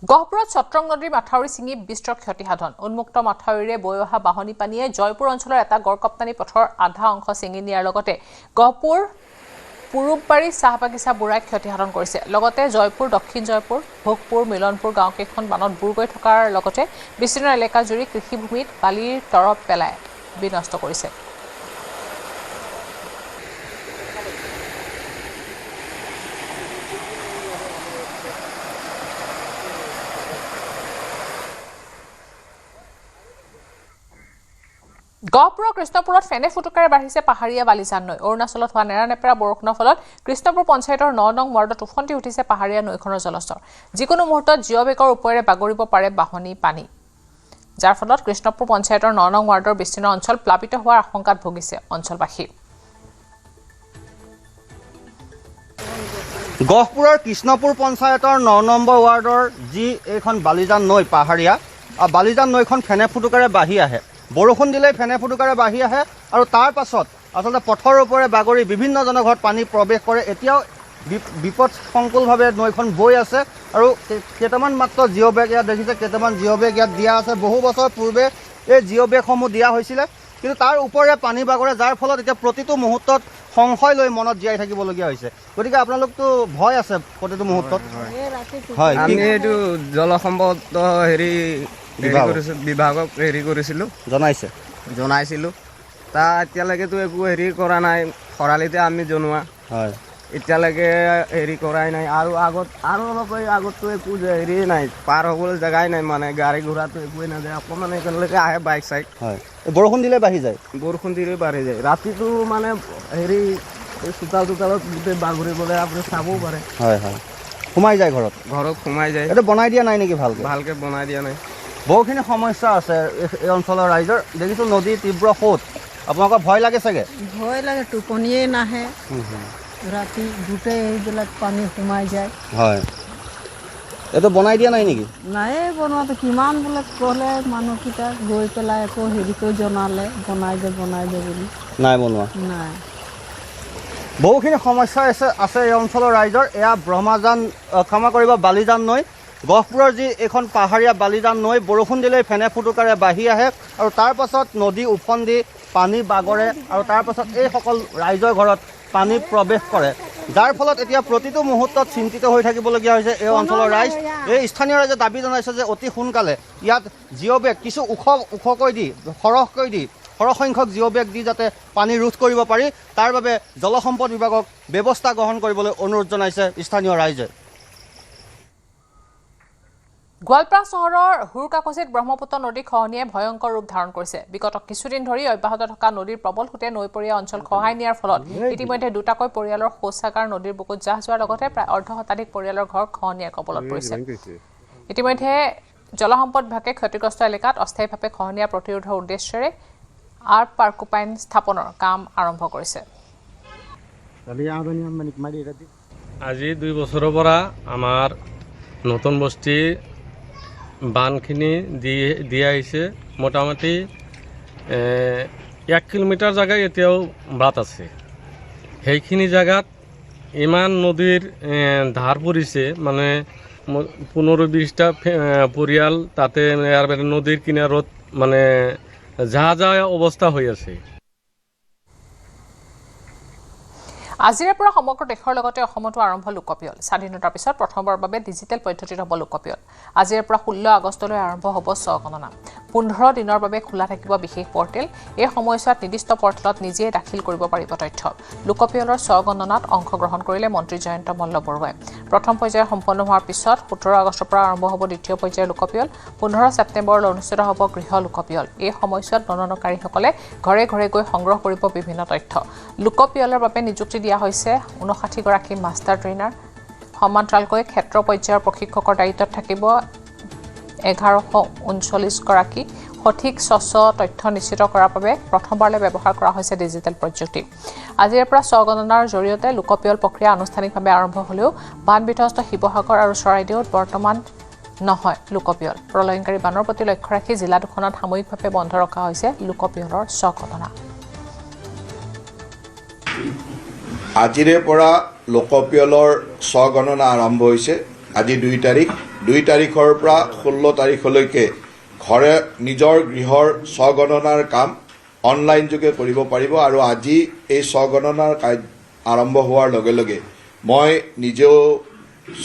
গহপুৰত চট্ৰং নদীৰ মাথাউৰি ছিঙি বিস্তৰ ক্ষতিসাধন উন্মুক্ত মাথাউৰিৰে বৈ অহা বাহনী পানীয়ে জয়পুৰ অঞ্চলৰ এটা গড়কপ্তানি পথৰ আধা অংশ ছিঙি নিয়াৰ লগতে গহপুৰ পুৰুববাৰী চাহ বাগিচা বুঢ়াই ক্ষতিসাধন কৰিছে লগতে জয়পুৰ দক্ষিণ জয়পুৰ ভোগপুৰ মিলনপুৰ গাঁওকেইখন বানত বুৰ গৈ থকাৰ লগতে বিস্তীৰ্ণ এলেকা জুৰি কৃষিভূমিত বালিৰ তৰপ পেলাই বিনষ্ট কৰিছে গহপুৰৰ কৃষ্ণপুৰত ফেনে ফুটুকাৰে বাঢ়িছে পাহাৰীয়া বালিজান নৈ অৰুণাচলত হোৱা নেৰানেপেৰা বৰষুণৰ ফলত কৃষ্ণপুৰ পঞ্চায়তৰ 9 নং ৱাৰ্ডত উফন্দি উঠিছে পাহাৰীয়া নৈখনৰ জলস্তৰ যিকোনো মুহূৰ্তত জিঅ'বেগৰ ওপৰেৰে বাগৰিব পাৰে বাহনী পানী যাৰ ফলত কৃষ্ণপুৰ পঞ্চায়তৰ 9 নং ৱাৰ্ডৰ বিস্তীৰ্ণ অঞ্চল প্লাবিত হোৱাৰ আশংকাত ভুগিছে অঞ্চলবাসী গহপুৰৰ কৃষ্ণপুৰ পঞ্চায়তৰ 9 নম্বৰ ৱাৰ্ডৰ যি এইখন বালিজান নৈ পাহাৰীয়া বালিজান নৈখন ফেনে ফুটুকাৰে বাঢ়ি আহে বৰষুণ দিলে ফেনে ফুটুকাৰে বাঢ়ি আহে আৰু তাৰ পাছত আচলতে পথৰ ওপৰে বাগৰি বিভিন্ন জনৰ ঘৰত পানী প্ৰৱেশ কৰে এতিয়াও বিপদসংকুলভাৱে নৈখন বৈ আছে আৰু কেইটামান মাত্ৰ জিঅ' বেগ ইয়াত দেখিছে কেইটামান জিঅ' বেগ ইয়াত দিয়া আছে বহু বছৰ পূৰ্বে এই জিঅ' বেগসমূহ দিয়া হৈছিলে কিন্তু তাৰ ওপৰে পানী বাগৰে যাৰ ফলত এতিয়া প্ৰতিটো মুহূৰ্তত সংশয় লৈ মনত জীয়াই থাকিবলগীয়া হৈছে গতিকে আপোনালোকতো ভয় আছে প্ৰতিটো মুহূৰ্তত হয় আমি এইটো জলসম্পদ বিভাগক কৰিছিলোঁ জনাইছিলোঁ তাৰ এতিয়ালৈকেতো একো কৰা নাই খৰালিতে আমি জনোৱা হয় এতিয়ালৈকে কৰাই নাই আৰু অলপ আগততো একো নাই পাৰ হ'বলৈ জেগাই নাই মানে গাড়ী ঘোঁৰাটো একোৱেই নাযায় অকণমান একেলগে আহে বাইক চাইক হয় বৰষুণ দিলে বাঢ়ি যায় বাঢ়ি যায় ৰাতিটো মানে এই চোতালত গোটেই বাগৰিবলৈ আপুনি চাবও পাৰে হয় সোমাই যায় ঘৰত সোমাই যায় এইটো বনাই দিয়া নাই নেকি ভালকৈ বনাই দিয়া নাই বহুখিনি সমস্যা আছে এই অঞ্চলৰ ৰাইজৰ দেখিছোঁ নদী তীব্ৰ সোঁত আপোনালোকৰ ভয় লাগে চাগে ভয় লাগে টোপনিয়ে নাহে ৰাতি গোটেই এইবিলাক পানী সোমাই যায় হয় এইটো বনাই দিয়া নাই নেকি নাই বনোৱাটো কিমান বোলে ক'লে মানুহকেইটা গৈ পেলাই আকৌ কৰি জনালে বনাই দে বুলি নাই বনোৱা নাই বহুখিনি সমস্যা আছে এই অঞ্চলৰ ৰাইজৰ এয়া ব্ৰহ্মাজান ক্ষমা কৰিব বালিজান নৈ গহপুৰৰ যি এইখন পাহাৰীয়া বালিজান নৈ বৰষুণ দিলেই ফেনে ফুটুকাৰে বাঢ়ি আহে আৰু তাৰ পাছত নদী উফন্দি পানী বাগৰে আৰু তাৰ পাছত এইসকল ৰাইজৰ ঘৰত পানী প্ৰৱেশ কৰে যাৰ ফলত এতিয়া প্ৰতিটো মুহূৰ্তত চিন্তিত হৈ থাকিবলগীয়া হৈছে এই অঞ্চলৰ ৰাইজ এই স্থানীয় ৰাইজে দাবী জনাইছে যে অতি সোনকালে ইয়াত জিঅ' বেগ কিছু ওখকৈ দি সৰহ সংখ্যক জিঅ' বেগ দি যাতে পানী ৰোধ কৰিব পাৰি তাৰ বাবে জলসম্পদ বিভাগক ব্যৱস্থা গ্ৰহণ কৰিবলৈ অনুৰোধ জনাইছে স্থানীয় ৰাইজে গোৱালপাৰা চহৰৰ হুৰকাকচিত ব্ৰহ্মপুত্ৰ নদী খহনীয়াই ভয়ংকৰ ৰূপ ধাৰণ কৰিছে বিগত কিছুদিন ধৰি অব্যাহত থকা নদীৰ প্ৰবল সোঁতে নৈপৰীয়া অঞ্চল খহাই নিয়াৰ ফলত ইতিমধ্যে দুটাকৈ পৰিয়ালৰ শৌচাগাৰ নদীৰ বুকুত জাহ যোৱাৰ লগতে প্ৰায় অৰ্ধশতাধিক পৰিয়ালৰ ঘৰ খহনীয়াৰ কবলত পৰিছে ইতিমধ্যে জলসম্পদ বিভাগে ক্ষতিগ্ৰস্ত এলেকাত অস্থায়ীভাৱে খহনীয়া প্ৰতিৰোধৰ উদ্দেশ্যেৰে আৰ্ট পাৰ্কোপাইন স্থাপনৰ কাম আৰম্ভ কৰিছে আজি 2 বছৰৰ পৰা আমাৰ নতুন বস্তি বানখিনি দি আহিছে মোটামুটি 1 কিলোমিটাৰ জায়গায় এতিয়াও বাট আছে সেইখিনি জায়গাত ইমান নদীৰ ধাৰ পৰিছে মানে 15-20টা পৰিয়াল তাতে নদীৰ কিনাৰত মানে যা অৱস্থা হৈ আছে আজিৰে পৰা সমগ্ৰ দেশৰ লগতে অসমতো আৰম্ভ লোকপিয়ল স্বাধীনতাৰ পিছত প্ৰথমবাৰৰ বাবে ডিজিটেল পদ্ধতিত হ'ব লোকপিয়ল আজিৰে পৰা 16 আগষ্টলৈ আৰম্ভ হ'ব স্বগণনা 15 দিনৰ বাবে খোলা থাকিব বিশেষ পৰ্টেল এই সময়ছোৱাত নিৰ্দিষ্ট পৰ্টেলত নিজে দাখিল কৰিব পাৰিব তথ্য লোকপিয়লৰ স্বগণনাত অংশগ্ৰহণ কৰিলে মন্ত্ৰী জয়ন্ত মল্লবৰুৱাই প্ৰথম পৰ্যায় সম্পন্ন হোৱাৰ পিছত 17 আগষ্টৰ পৰা আৰম্ভ হ'ব দ্বিতীয় পৰ্যায়ৰ লোকপিয়ল 15 ছেপ্টেম্বৰলৈ অনুষ্ঠিত হ'ব গৃহ লোকপিয়ল এই সময়ছোৱাত গণনাকাৰীসকলে ঘৰে ঘৰে গৈ সংগ্ৰহ কৰিব বিভিন্ন তথ্য লোকপিয়লৰ বাবে নিযুক্তি দিয়া হৈছে 59 গৰাকী মাষ্টাৰ ট্ৰেইনাৰ সমান্তৰালকৈ ক্ষেত্ৰ পৰ্যায়ৰ প্ৰশিক্ষকৰ দায়িত্বত থাকিব 1139 গৰাকী সঠিক স্বচ্ছ তথ্য নিশ্চিত কৰাৰ বাবে প্ৰথমবাৰলৈ ব্যৱহাৰ কৰা হৈছে ডিজিটেল প্ৰযুক্তি আজিৰ পৰা স্বগণনাৰ জৰিয়তে লোকপিয়ল প্ৰক্ৰিয়া আনুষ্ঠানিকভাৱে আৰম্ভ হ'লেও বান বিধ্বস্ত শিৱসাগৰ আৰু চৰাইদেউত বৰ্তমান নহয় লোকপিয়ল প্ৰলয়ংকাৰী বানৰ প্ৰতি লক্ষ্য ৰাখি জিলা দুখনত সাময়িকভাৱে বন্ধ ৰখা হৈছে লোকপিয়লৰ স্বগণনা আজিৰে পৰা লোকপিয়লৰ স্বগণনা আৰম্ভ হৈছে আজি 2 তাৰিখৰ পৰা 16 তাৰিখলৈকে ঘৰে নিজৰ গৃহৰ স্বগণনাৰ কাম অনলাইন যোগে কৰিব পাৰিব আৰু আজি এই স্বগণনাৰ আৰম্ভ হোৱাৰ লগে লগে মই নিজেও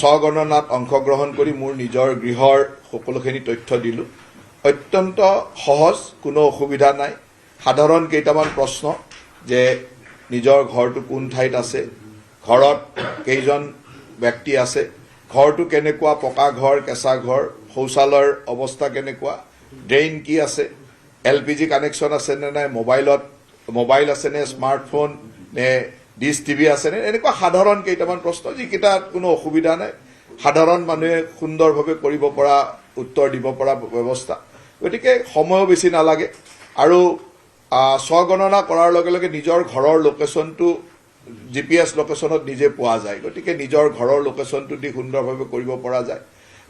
স্বগণনাত অংশগ্ৰহণ কৰি মোৰ নিজৰ গৃহৰ সকলোখিনি তথ্য দিলোঁ অত্যন্ত সহজ কোনো অসুবিধা নাই সাধাৰণ কেইটামান প্ৰশ্ন যে নিজৰ ঘৰটো কোন ঠাইত আছে ঘৰত কেইজন ব্যক্তি আছে ঘৰটো কেনেকুৱা পকা ঘৰ কেঁচা ঘৰ শৌচালয়ৰ অৱস্থা কেনেকুৱা ড্ৰেইন কি আছে এলপিজি কানেকশ্যন আছে নে নাই মোবাইল আছে নে স্মাৰ্টফোন নে ডিছ টিভি আছে নে এনেকুৱা সাধাৰণ কেইটামান প্ৰশ্ন যিকেইটাত কোনো অসুবিধা নাই সাধাৰণ মানুহে সুন্দৰভাৱে কৰিব পৰা উত্তৰ দিব পৰা ব্যৱস্থা গতিকে সময়ো বেছি নালাগে আৰু স্বগণনা কৰাৰ লগে লগে নিজৰ ঘৰৰ লোকেশ্যনটো GPS লোকেশ্যনত নিজে পোৱা যায় গতিকে নিজৰ ঘৰৰ লোকেশ্যনটো দি সুন্দৰভাৱে কৰিব পৰা যায়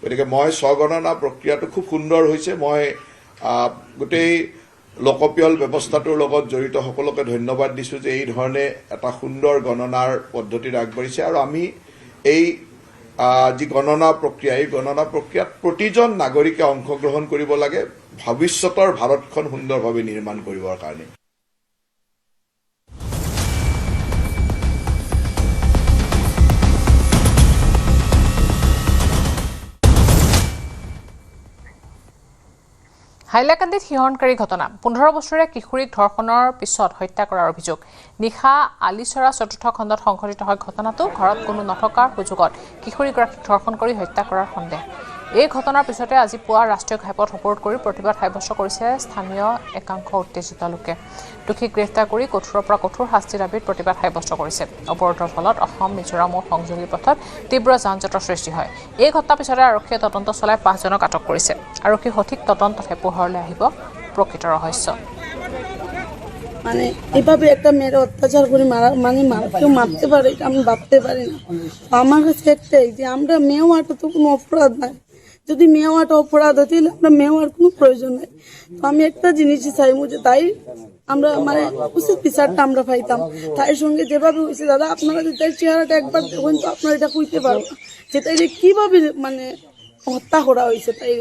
গতিকে মই স্বগণনা প্ৰক্ৰিয়াটো খুব সুন্দৰ হৈছে মই গোটেই লোকপিয়ল ব্যৱস্থাটোৰ লগত জড়িত সকলোকে ধন্যবাদ দিছোঁ যে এই ধৰণে এটা সুন্দৰ গণনাৰ পদ্ধতিত আগবাঢ়িছে আৰু আমি এই যি গণনা প্ৰক্ৰিয়া এই গণনা প্ৰক্ৰিয়াত প্ৰতিজন নাগৰিকে অংশগ্ৰহণ কৰিব লাগে ভৱিষ্যতৰ ভাৰতখন সুন্দৰভাৱে নিৰ্মাণ কৰিবৰ কাৰণে হাইলাকান্দিত শিহৰণকাৰী ঘটনা 15 বছৰীয়া কিশোৰীক ধৰ্ষণৰ পিছত হত্যা কৰাৰ অভিযোগ নিশা আলিচৰা চতুৰ্থ খণ্ডত সংঘটিত হয় ঘটনাটো ঘৰত কোনো নথকাৰ সুযোগত কিশোৰীগৰাকীক ধৰ্ষণ কৰি হত্যা কৰাৰ সন্দেহ এই ঘটনাৰ পিছতে আজি পুৱা ৰাষ্ট্ৰীয় ঘাইপথ অৱৰোধ কৰি প্ৰতিবাদ সাব্যস্ত কৰিছে স্থানীয় একাংশ উত্তেজিত লোকে দুখীক গ্ৰেপ্তাৰ কৰি কঠোৰৰ পৰা কঠোৰ শাস্তিৰ দাবীত প্ৰতিবাদ সাব্যস্ত কৰিছে অৱৰোধৰ ফলত অসম মিজোৰামৰ সংযোগী পথত তীব্ৰ যান-জঁটৰ সৃষ্টি হয় এই ঘটনাৰ পিছতে আৰক্ষীয়ে তদন্ত চলাই 5জনক আটক কৰিছে আৰক্ষী সঠিক তদন্তহে পোহৰলৈ আহিব প্ৰকৃত ৰহস্য মানে এভাবে একটা মেয়ের অত্যাচার করে কেউ মারতে পারে আমি ভাবতে পারি না আমার কাছে একটাই যে আমরা মেয়ে হওয়াটা তো কোনো অপরাধ নাই যদি মেয়ে হওয়াটা অপরাধ হয় তাহলে আমরা মেয়ে হওয়ার কোনো প্রয়োজন নাই তো আমি একটা জিনিসই চাইবো যে তাই আমরা মানে উচিত বিচারটা আমরা পাইতাম তাই সঙ্গে যেভাবে হয়েছে দাদা আপনারা যদি তাই চেহারাটা একবার দেখুন তো আপনারা এটা কইতে পারবো যে তাই কিভাবে মানে হত্যা করা হয়েছে তাই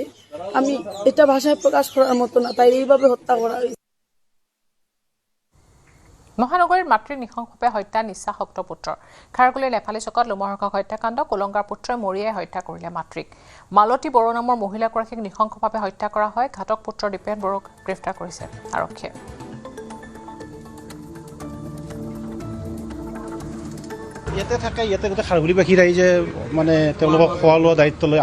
আমি এটা ভাষায় প্রকাশ করার মতো না তাই এইভাবে হত্যা করা হয়েছে মহানগৰীৰ মাতৃ নিশংসভাৱে হত্যা নিচাসক্ত পুত্ৰৰ খাৰগুলিৰ নেপালী চকত লোমহৰ্ষক হত্যাকাণ্ড কোলংগাৰ পুত্ৰই মৰিয়াই হত্যা কৰিলে মাতৃক মালতী বড়ো নামৰ মহিলাগৰাকীক নিশংসভাৱে হত্যা কৰা হয় ঘাতক পুত্ৰ দীপেন বড়োক গ্ৰেপ্তাৰ কৰিছে আৰক্ষীয়ে ইয়াতে থাকে ইয়াতে গোটেই খাৰগুলিবাসী ৰাইজে মানে তেওঁলোকক খোৱা লোৱা দায়িত্ব লৈ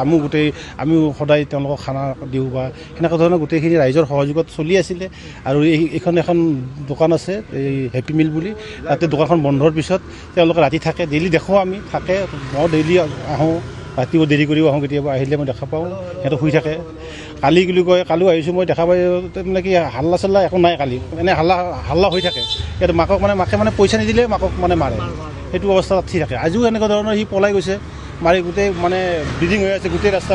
আমিও সদায় তেওঁলোকক খানা দিওঁ বা সেনেকুৱা ধৰণৰ গোটেইখিনি ৰাইজৰ সহযোগত চলি আছিলে আৰু এইখন এখন দোকান আছে এই হেপী মিল বুলি তাতে দোকানখন বন্ধৰ পিছত তেওঁলোকে ৰাতি থাকে ডেইলি দেখোঁ আমি থাকে মই ডেইলি আহোঁ ৰাতিও দেৰি কৰিও আহোঁ কেতিয়াবা আহিলে মই দেখা পাওঁ সিহঁতে শুই থাকে কালি বুলি কয় কালিও আহিছোঁ মই দেখা পাই মানে কি হাল্লা চাল্লা একো নাই কালি এনে হাল্লা হৈ থাকে ইয়াত মাকে মানে পইচা নিদিলে মাকক মানে মাৰে সেইটো অৱস্থা ঠিক থাকে আজিও এনেকুৱা ধৰণৰ সি পলাই গৈছে মাৰি গোটেই মানে ব্লিডিং হৈ আছে গোটেই ৰাস্তা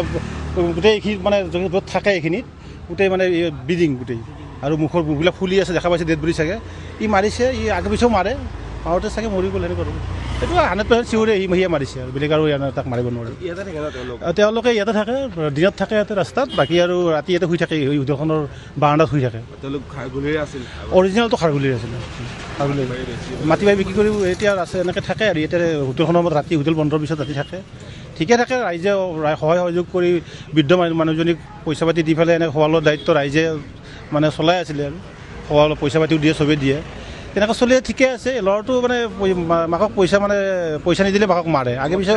গোটেই এইখিনি মানে য'ত থাকে এইখিনিত গোটেই মানে ব্লিডিং গোটেই আৰু মুখবিলাক ফুলি আছে দেখা পাইছে ডেড বডি চাগে ই মাৰিছে ই আগে পিছেও মাৰে মাৰোঁতে চাগে মৰি গ'ল সেনেকুৱা এইটো 100% চিঞৰে সিয়ে মাৰিছে আৰু বেলেগ আৰু তাক মাৰিব নোৱাৰে তেওঁলোকে ইয়াতে থাকে দিনত থাকে ইয়াতে ৰাস্তাত বাকী আৰু ৰাতি ইয়াতে শুই থাকে এই হোটেলখনৰ বাৰাণ্ডাত শুই থাকে অৰিজিনেলটো খাৰগুলিৰ আছিলে মাটি বাৰী বিক্ৰী কৰি এতিয়া আছে এনেকৈ থাকে আৰু ইয়াতে হোটেলখনৰ মত ৰাতি হোটেল বন্ধৰ পিছত ৰাতি থাকে ঠিকে থাকে ৰাইজে সহায় সহযোগ কৰি বৃদ্ধ মানুহজনীক পইচা পাতি দি পেলাই এনেকৈ খোৱা লোৱাৰ দায়িত্ব ৰাইজে মানে চলাই আছিলে আৰু খোৱা পইচা পাতিও দিয়ে চবেই দিয়ে তেনেকৈ চলি ঠিকে আছে ল'ৰাটো মানে মাকক পইচা নিদিলে মাকক মাৰে আগে পিছে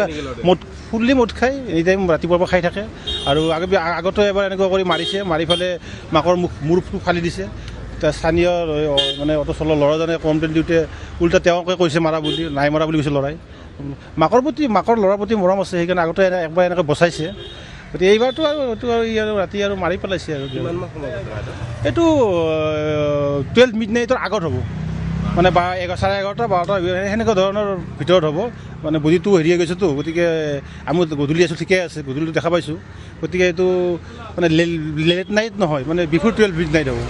ফুল্লি মদ খাই এনি টাইম ৰাতিপুৱাৰ পৰা খাই থাকে আৰু আগতো এবাৰ এনেকুৱা কৰি মাৰিছে মাৰি পেলাই মাকৰ মূৰটো ফালি দিছে স্থানীয় মানে অটো চলোৱা ল'ৰাজনে কমপ্লেইন দিওঁতে উল্টা তেওঁকে কৈছে মাৰা বুলি নাই মাৰা বুলি কৈছে ল'ৰাই মাকৰ ল'ৰাৰ প্ৰতি মৰম আছে সেইকাৰণে আগতে একবাৰ এনেকৈ বচাইছে গতিকে এইবাৰতো আৰু আৰু ৰাতি আৰু মাৰি পেলাইছে আৰু এইটো 12 মিডনাইটৰ আগত হ'ব মানে 11:30 12 সেনেকুৱা ধৰণৰ ভিতৰত হ'ব মানে বডিটো হেৰিয়ে গৈছেতো গতিকে আমি গধূলি আছোঁ ঠিকে আছে গধূলিটো দেখা পাইছোঁ গতিকে এইটো মানে লেট নাইট নহয় মানে বিফোৰ 12 মিডনাইট হ'ব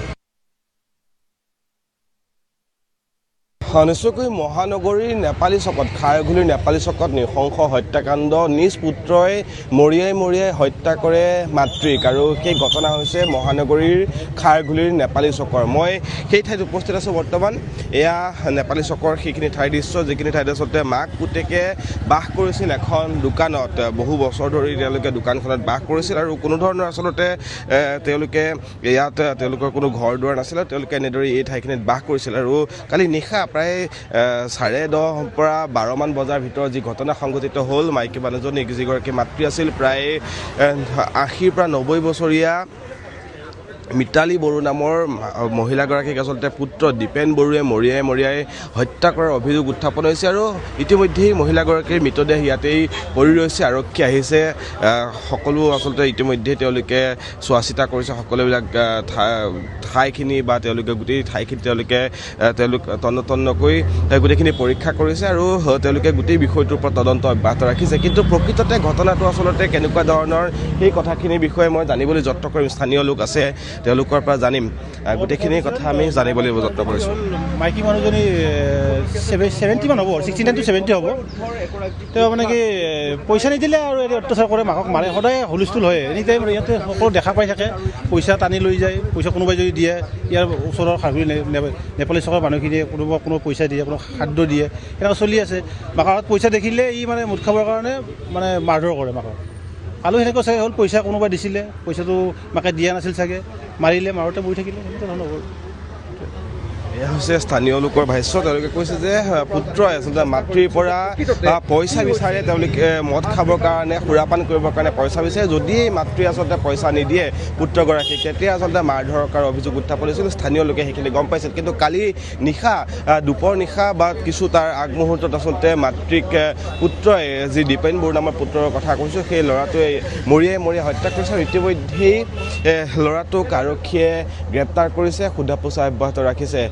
নিশ্চয়কৈ মহানগৰীৰ নেপালী চকত খাৰঘুলিৰ নেপালী চকত নৃশংস হত্যাকাণ্ড নিজ পুত্ৰই মৰিয়াই হত্যা কৰে মাতৃক আৰু সেই ঘটনা হৈছে মহানগৰীৰ খাৰঘুলিৰ নেপালী চকৰ মই সেই ঠাইত উপস্থিত আছোঁ বৰ্তমান এয়া নেপালী চকৰ সেইখিনি ঠাইৰ দৃশ্য যিখিনি ঠাইত আচলতে মাক পুতেকে বাস কৰিছিল এখন দোকানত বহু বছৰ ধৰি তেওঁলোকে দোকানখনত বাস কৰিছিল আৰু কোনো ধৰণৰ আচলতে তেওঁলোকে ইয়াত তেওঁলোকৰ কোনো ঘৰ দুৱাৰ নাছিল তেওঁলোকে এনেদৰে এই ঠাইখিনিত বাস কৰিছিল আৰু কালি নিশা প্ৰায় 10:30 পৰা 12মান বজাৰ ভিতৰত যি ঘটনা সংঘটিত হ'ল মাইকী মানুহজনী যিগৰাকী মাতৃ আছিল প্ৰায় 80 পৰা 90 বছৰীয়া মিতালী বড়ো নামৰ মহিলাগৰাকীক আচলতে পুত্ৰ দীপেন বড়োৱে মৰিয়াই হত্যা কৰাৰ অভিযোগ উত্থাপন হৈছে আৰু ইতিমধ্যেই মহিলাগৰাকীৰ মৃতদেহ ইয়াতেই পৰি ৰৈছে আৰক্ষী আহিছে সকলো আচলতে ইতিমধ্যে তেওঁলোকে চোৱা চিতা কৰিছে সকলোবিলাক ঠাইখিনি বা তেওঁলোকে গোটেই ঠাইখিনি তেওঁলোক তন্নকৈ গোটেইখিনি পৰীক্ষা কৰিছে আৰু তেওঁলোকে গোটেই বিষয়টোৰ ওপৰত তদন্ত অব্যাহত ৰাখিছে কিন্তু প্ৰকৃততে ঘটনাটো আচলতে কেনেকুৱা ধৰণৰ সেই কথাখিনিৰ বিষয়ে মই জানিবলৈ যত্ন কৰিম স্থানীয় লোক আছে তেওঁলোকৰ পৰা জানিম গোটেইখিনি কথা আমি জানিবলৈ যত্ন কৰিছোঁ মাইকী মানুহজনী 70 মান হ'ব 69 to 70 হ'ব তেওঁ মানে কি পইচা নিদিলে আৰু এই অত্যাচাৰ কৰে মাকক মাৰে সদায় হুলস্থুল হয় এনি টাইম ইয়াতে সকলো দেখা পাই থাকে পইচা টানি লৈ যায় পইচা কোনোবাই যদি দিয়ে ইয়াৰ ওচৰৰ খাৰগুলি নেপালী চকৰ মানুহখিনিয়ে কোনো পইচা দিয়ে কোনো খাদ্য দিয়ে এনেকুৱা চলি আছে মাকৰ হাতত পইচা দেখিলে ই মানে মুঠ খাবৰ কাৰণে মানে মাৰধৰ কৰে মাকক পালোঁ সেনেকৈ চাগে হ'ল পইচা কোনোবাই দিছিলে পইচাটো মাকে দিয়া নাছিল চাগে মাৰিলে মাৰোঁতে বহি থাকিলে সেনেকুৱা ধৰণৰ হ'ল এয়া হৈছে স্থানীয় লোকৰ ভাষ্য তেওঁলোকে কৈছে যে পুত্ৰই আচলতে মাতৃৰ পৰা পইচা বিচাৰে তেওঁলোকে মদ খাবৰ কাৰণে সুৰাপান কৰিবৰ কাৰণে পইচা বিচাৰে যদি মাতৃয়ে আচলতে পইচা নিদিয়ে পুত্ৰগৰাকীক তেতিয়া আচলতে মাৰধৰৰ অভিযোগ উত্থাপন হৈছিল স্থানীয় লোকে সেইখিনি গম পাইছিল কিন্তু কালি নিশা দুপৰ নিশা বা কিছু তাৰ আগমুহূৰ্তত আচলতে মাতৃক পুত্ৰই যি দীপেন বড়ো নামৰ পুত্ৰৰ কথা কৈছোঁ সেই ল'ৰাটোৱে মৰিয়াই হত্যা কৰিছে আৰু ইতিমধ্যেই ল'ৰাটোক আৰক্ষীয়ে গ্ৰেপ্তাৰ কৰিছে সোধা পোছা অব্যাহত ৰাখিছে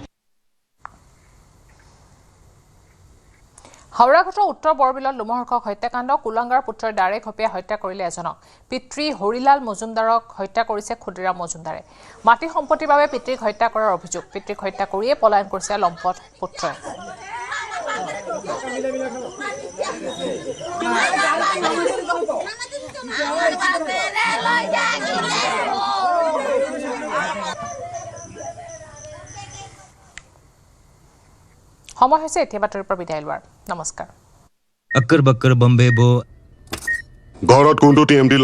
হাওড়াঘাটৰ উত্তৰ বৰবিলত লোমহৰ্ষক হত্যাকাণ্ড কুলাংগাৰ পুত্ৰই দাৰে ঘপিয়াই হত্যা কৰিলে এজনক পিতৃ হৰিলাল মজুমদাৰক হত্যা কৰিছে ক্ষুদিৰাম মজুমদাৰে মাটি সম্পত্তিৰ বাবে পিতৃক হত্যা কৰাৰ অভিযোগ পিতৃক হত্যা কৰিয়ে পলায়ন কৰিছে লম্পট পুত্ৰই সময় হৈছে এতিয়া বাতৰিৰ পৰা বিদায় লোৱাৰ নমস্কাৰ अक्कर बक्कर बम्बे बो ঘৰত কোনটো TMT